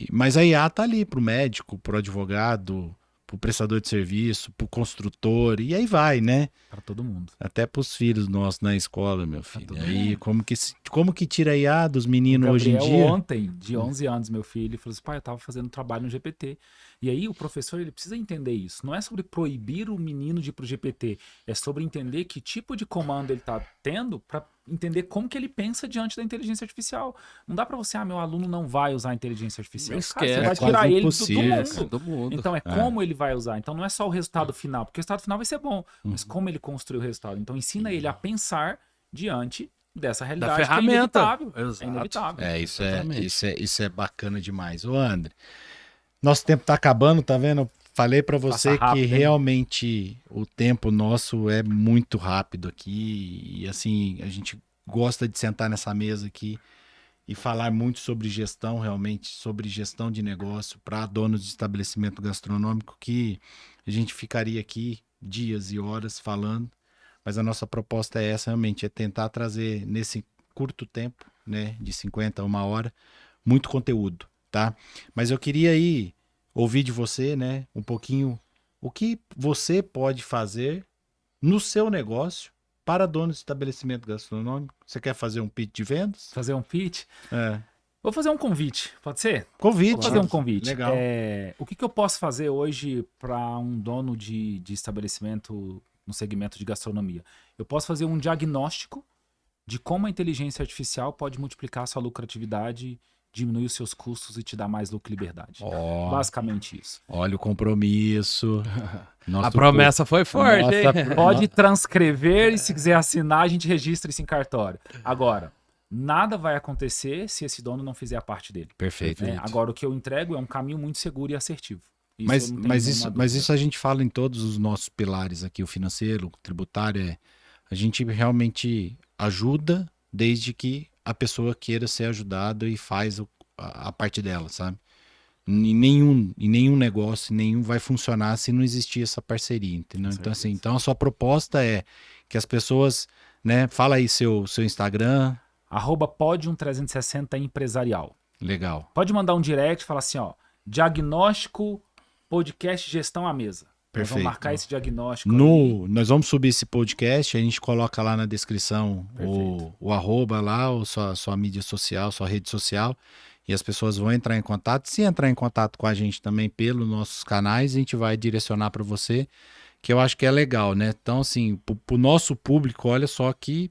Speaker 2: Mas a IA tá ali para o médico, para o advogado, para o prestador de serviço, para o construtor, e aí vai, né?
Speaker 3: Para todo mundo.
Speaker 2: Até para os filhos nossos na escola, meu filho. Aí, como que tira a IA dos meninos hoje em dia?
Speaker 3: Ontem, de 11 anos, meu filho, falou assim, pai, eu estava fazendo trabalho no GPT. E aí o professor, ele precisa entender isso. Não é sobre proibir o menino de ir pro GPT, é sobre entender que tipo de comando ele está tendo para entender como que ele pensa diante da inteligência artificial. Não dá para você, meu aluno não vai usar a inteligência artificial. Cara, você vai tirar ele do mundo. Então é como ele vai usar. Então não é só o resultado final, porque o resultado final vai ser bom, mas como ele construiu o resultado. Então ensina ele a pensar diante dessa realidade
Speaker 1: da ferramenta.
Speaker 3: Que é inevitável.
Speaker 2: Isso é bacana demais. Ô, André, nosso tempo tá acabando, tá vendo? Falei para você
Speaker 3: Passa rápido,
Speaker 2: que
Speaker 3: hein?
Speaker 2: realmente o tempo nosso é muito rápido aqui e assim, a gente gosta de sentar nessa mesa aqui e falar muito sobre gestão, realmente, sobre gestão de negócio para donos de estabelecimento gastronômico, que a gente ficaria aqui dias e horas falando, mas a nossa proposta é essa, realmente, é tentar trazer nesse curto tempo, né, de 50 a 1 hora, muito conteúdo, tá? Mas eu queria aí ouvir de você, né, um pouquinho o que você pode fazer no seu negócio para donos de estabelecimento gastronômico. Você quer fazer um pitch de vendas?
Speaker 3: Fazer um pitch.
Speaker 2: É.
Speaker 3: Vou fazer um convite, pode ser?
Speaker 2: Convite.
Speaker 3: Vou fazer um convite.
Speaker 2: Legal.
Speaker 3: O que eu posso fazer hoje para um dono de estabelecimento no segmento de gastronomia? Eu posso fazer um diagnóstico de como a inteligência artificial pode multiplicar a sua lucratividade, diminuir os seus custos e te dar mais lucro e liberdade.
Speaker 2: Ó,
Speaker 3: Basicamente isso.
Speaker 2: olha o compromisso.
Speaker 1: A promessa foi forte,
Speaker 2: Nossa,
Speaker 1: hein?
Speaker 3: Pode transcrever e se quiser assinar, a gente registra isso em cartório. Agora, nada vai acontecer se esse dono não fizer a parte dele.
Speaker 2: Perfeito.
Speaker 3: Né? Agora, o que eu entrego é um caminho muito seguro e assertivo. Isso
Speaker 2: Mas,
Speaker 3: eu não tenho
Speaker 2: mas,
Speaker 3: nenhuma
Speaker 2: isso,
Speaker 3: dúvida.
Speaker 2: mas isso a gente fala em todos os nossos pilares aqui, o financeiro, o tributário, a gente realmente ajuda desde que a pessoa queira ser ajudada e faz a parte dela, sabe? Em nenhum negócio, nenhum vai funcionar se não existir essa parceria, entendeu? Então, assim, então a sua proposta é que as pessoas, né? Fala aí seu Instagram.
Speaker 3: @podium360 empresarial.
Speaker 2: Legal.
Speaker 3: Pode mandar um direct e falar assim, ó, diagnóstico, podcast gestão à mesa. Nós
Speaker 2: Perfeito.
Speaker 3: vamos marcar esse diagnóstico aí.
Speaker 2: Nós vamos subir esse podcast, a gente coloca lá na descrição o arroba lá, ou sua mídia social, sua rede social, e as pessoas vão entrar em contato. Se entrar em contato com a gente também pelos nossos canais, a gente vai direcionar para você, que eu acho que é legal, né? Então, assim, pro nosso público, olha só que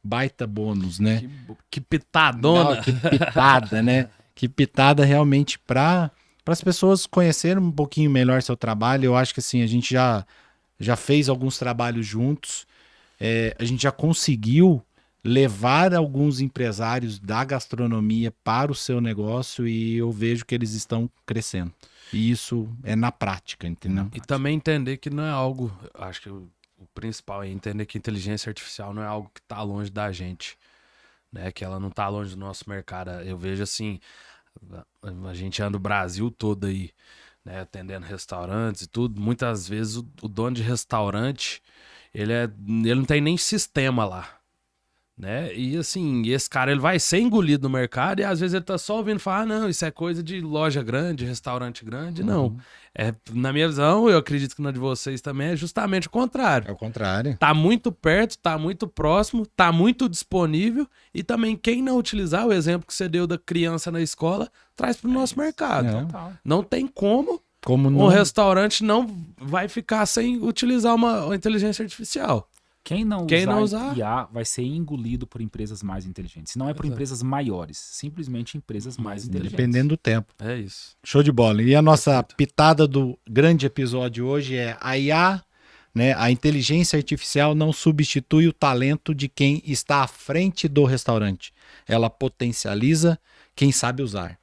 Speaker 2: baita bônus, né?
Speaker 1: Que pitadona.
Speaker 2: Não, que pitada, né? Que pitada realmente para as pessoas conhecerem um pouquinho melhor seu trabalho. Eu acho que assim, a gente já fez alguns trabalhos juntos, a gente já conseguiu levar alguns empresários da gastronomia para o seu negócio e eu vejo que eles estão crescendo. E isso é na prática, entendeu?
Speaker 1: E também entender que não é algo, acho que o principal é entender que a inteligência artificial não é algo que está longe da gente, né? Que ela não está longe do nosso mercado. Eu vejo assim, a gente anda o Brasil todo aí, né? Atendendo restaurantes e tudo. Muitas vezes o dono de restaurante, ele não tem nem sistema lá, né? E assim, esse cara ele vai ser engolido no mercado e às vezes ele tá só ouvindo falar, não, isso é coisa de loja grande, restaurante grande. Não. Na minha visão, eu acredito que na de vocês também é justamente o contrário.
Speaker 2: É o contrário.
Speaker 1: Tá muito perto, tá muito próximo, tá muito disponível e também quem não utilizar o exemplo que você deu da criança na escola, traz pro nosso mercado.
Speaker 2: É.
Speaker 3: Total.
Speaker 1: Não tem como
Speaker 2: Como
Speaker 1: um
Speaker 2: não...
Speaker 1: restaurante não vai ficar sem utilizar uma inteligência artificial.
Speaker 3: Quem não
Speaker 1: usar
Speaker 3: IA vai ser engolido por empresas mais inteligentes. Se não é por empresas maiores, simplesmente empresas mais inteligentes.
Speaker 2: Dependendo do tempo.
Speaker 1: É isso.
Speaker 2: Show de bola. E a nossa pitada do grande episódio hoje é a IA, né? A inteligência artificial não substitui o talento de quem está à frente do restaurante. Ela potencializa quem sabe usar.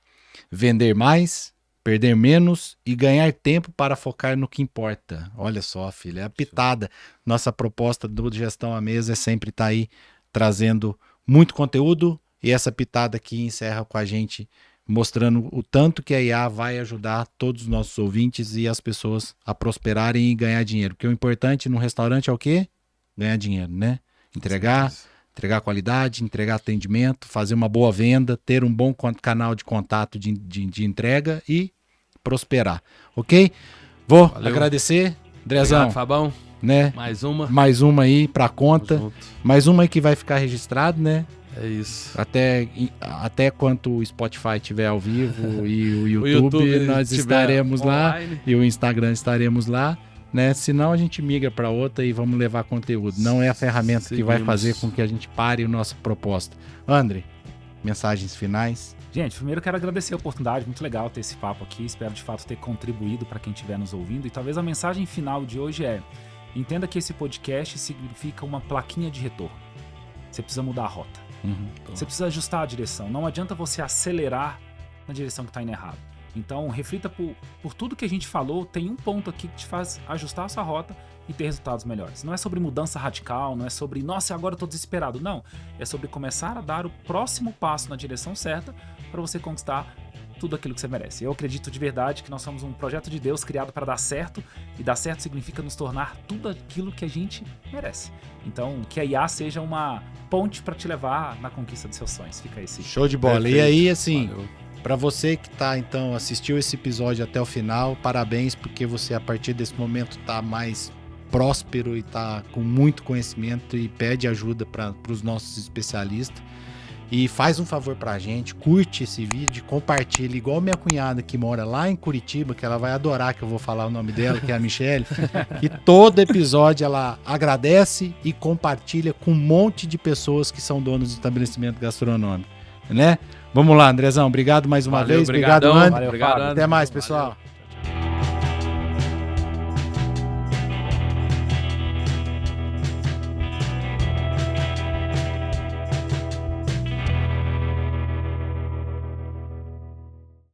Speaker 2: Vender mais, perder menos e ganhar tempo para focar no que importa. Olha só, filho, é a pitada. Nossa proposta do Gestão à Mesa é sempre estar aí trazendo muito conteúdo e essa pitada aqui encerra com a gente mostrando o tanto que a IA vai ajudar todos os nossos ouvintes e as pessoas a prosperarem e ganhar dinheiro. Porque o importante no restaurante é o quê? Ganhar dinheiro, né? Entregar qualidade, entregar atendimento, fazer uma boa venda, ter um bom canal de contato de entrega e prosperar, ok? Vou agradecer, Andrezão,
Speaker 1: Obrigado, Fabão.
Speaker 2: né? Mais uma aí pra conta,
Speaker 1: Tamo junto.
Speaker 2: mais uma aí que vai ficar registrado, né?
Speaker 1: É isso.
Speaker 2: Até quanto o Spotify estiver ao vivo e o YouTube,
Speaker 1: YouTube
Speaker 2: nós
Speaker 1: tiver
Speaker 2: estaremos lá
Speaker 1: online.
Speaker 2: e o Instagram estaremos lá, né? Senão a gente migra para outra e vamos levar conteúdo. Não é a ferramenta que vai
Speaker 1: Seguimos.
Speaker 2: fazer com que a gente pare a nossa proposta. André, mensagens finais.
Speaker 3: Gente, primeiro eu quero agradecer a oportunidade, muito legal ter esse papo aqui, espero de fato ter contribuído para quem estiver nos ouvindo e talvez a mensagem final de hoje é: entenda que esse podcast significa uma plaquinha de retorno. Você precisa mudar a rota. Você precisa ajustar a direção. Não adianta você acelerar na direção que está indo errado. Então, reflita por tudo que a gente falou. Tem um ponto aqui que te faz ajustar a sua rota e ter resultados melhores. Não é sobre mudança radical, não é sobre, nossa, agora eu tô desesperado. Não, é sobre começar a dar o próximo passo na direção certa para você conquistar tudo aquilo que você merece. Eu acredito de verdade que nós somos um projeto de Deus criado para dar certo, e dar certo significa nos tornar tudo aquilo que a gente merece. Então, que a IA seja uma ponte para te levar na conquista dos seus sonhos. Fica esse.
Speaker 2: Show de bola.
Speaker 1: Perfeito.
Speaker 2: E aí, assim,
Speaker 1: Valeu.
Speaker 2: para você que tá, então, assistiu esse episódio até o final, parabéns, porque você, a partir desse momento, tá mais próspero e tá com muito conhecimento e pede ajuda para os nossos especialistas. E faz um favor pra gente, curte esse vídeo, compartilha, igual minha cunhada que mora lá em Curitiba, que ela vai adorar que eu vou falar o nome dela, que é a Michelle, e todo episódio ela agradece e compartilha com um monte de pessoas que são donos de estabelecimento gastronômico, né? Vamos lá, Andrezão, obrigado mais uma
Speaker 1: Valeu,
Speaker 2: vez, obrigado,
Speaker 1: brigadão.
Speaker 2: André.
Speaker 3: Valeu,
Speaker 1: Obrigado,
Speaker 3: Fábio.
Speaker 1: André.
Speaker 2: Até mais,
Speaker 1: Valeu.
Speaker 2: pessoal.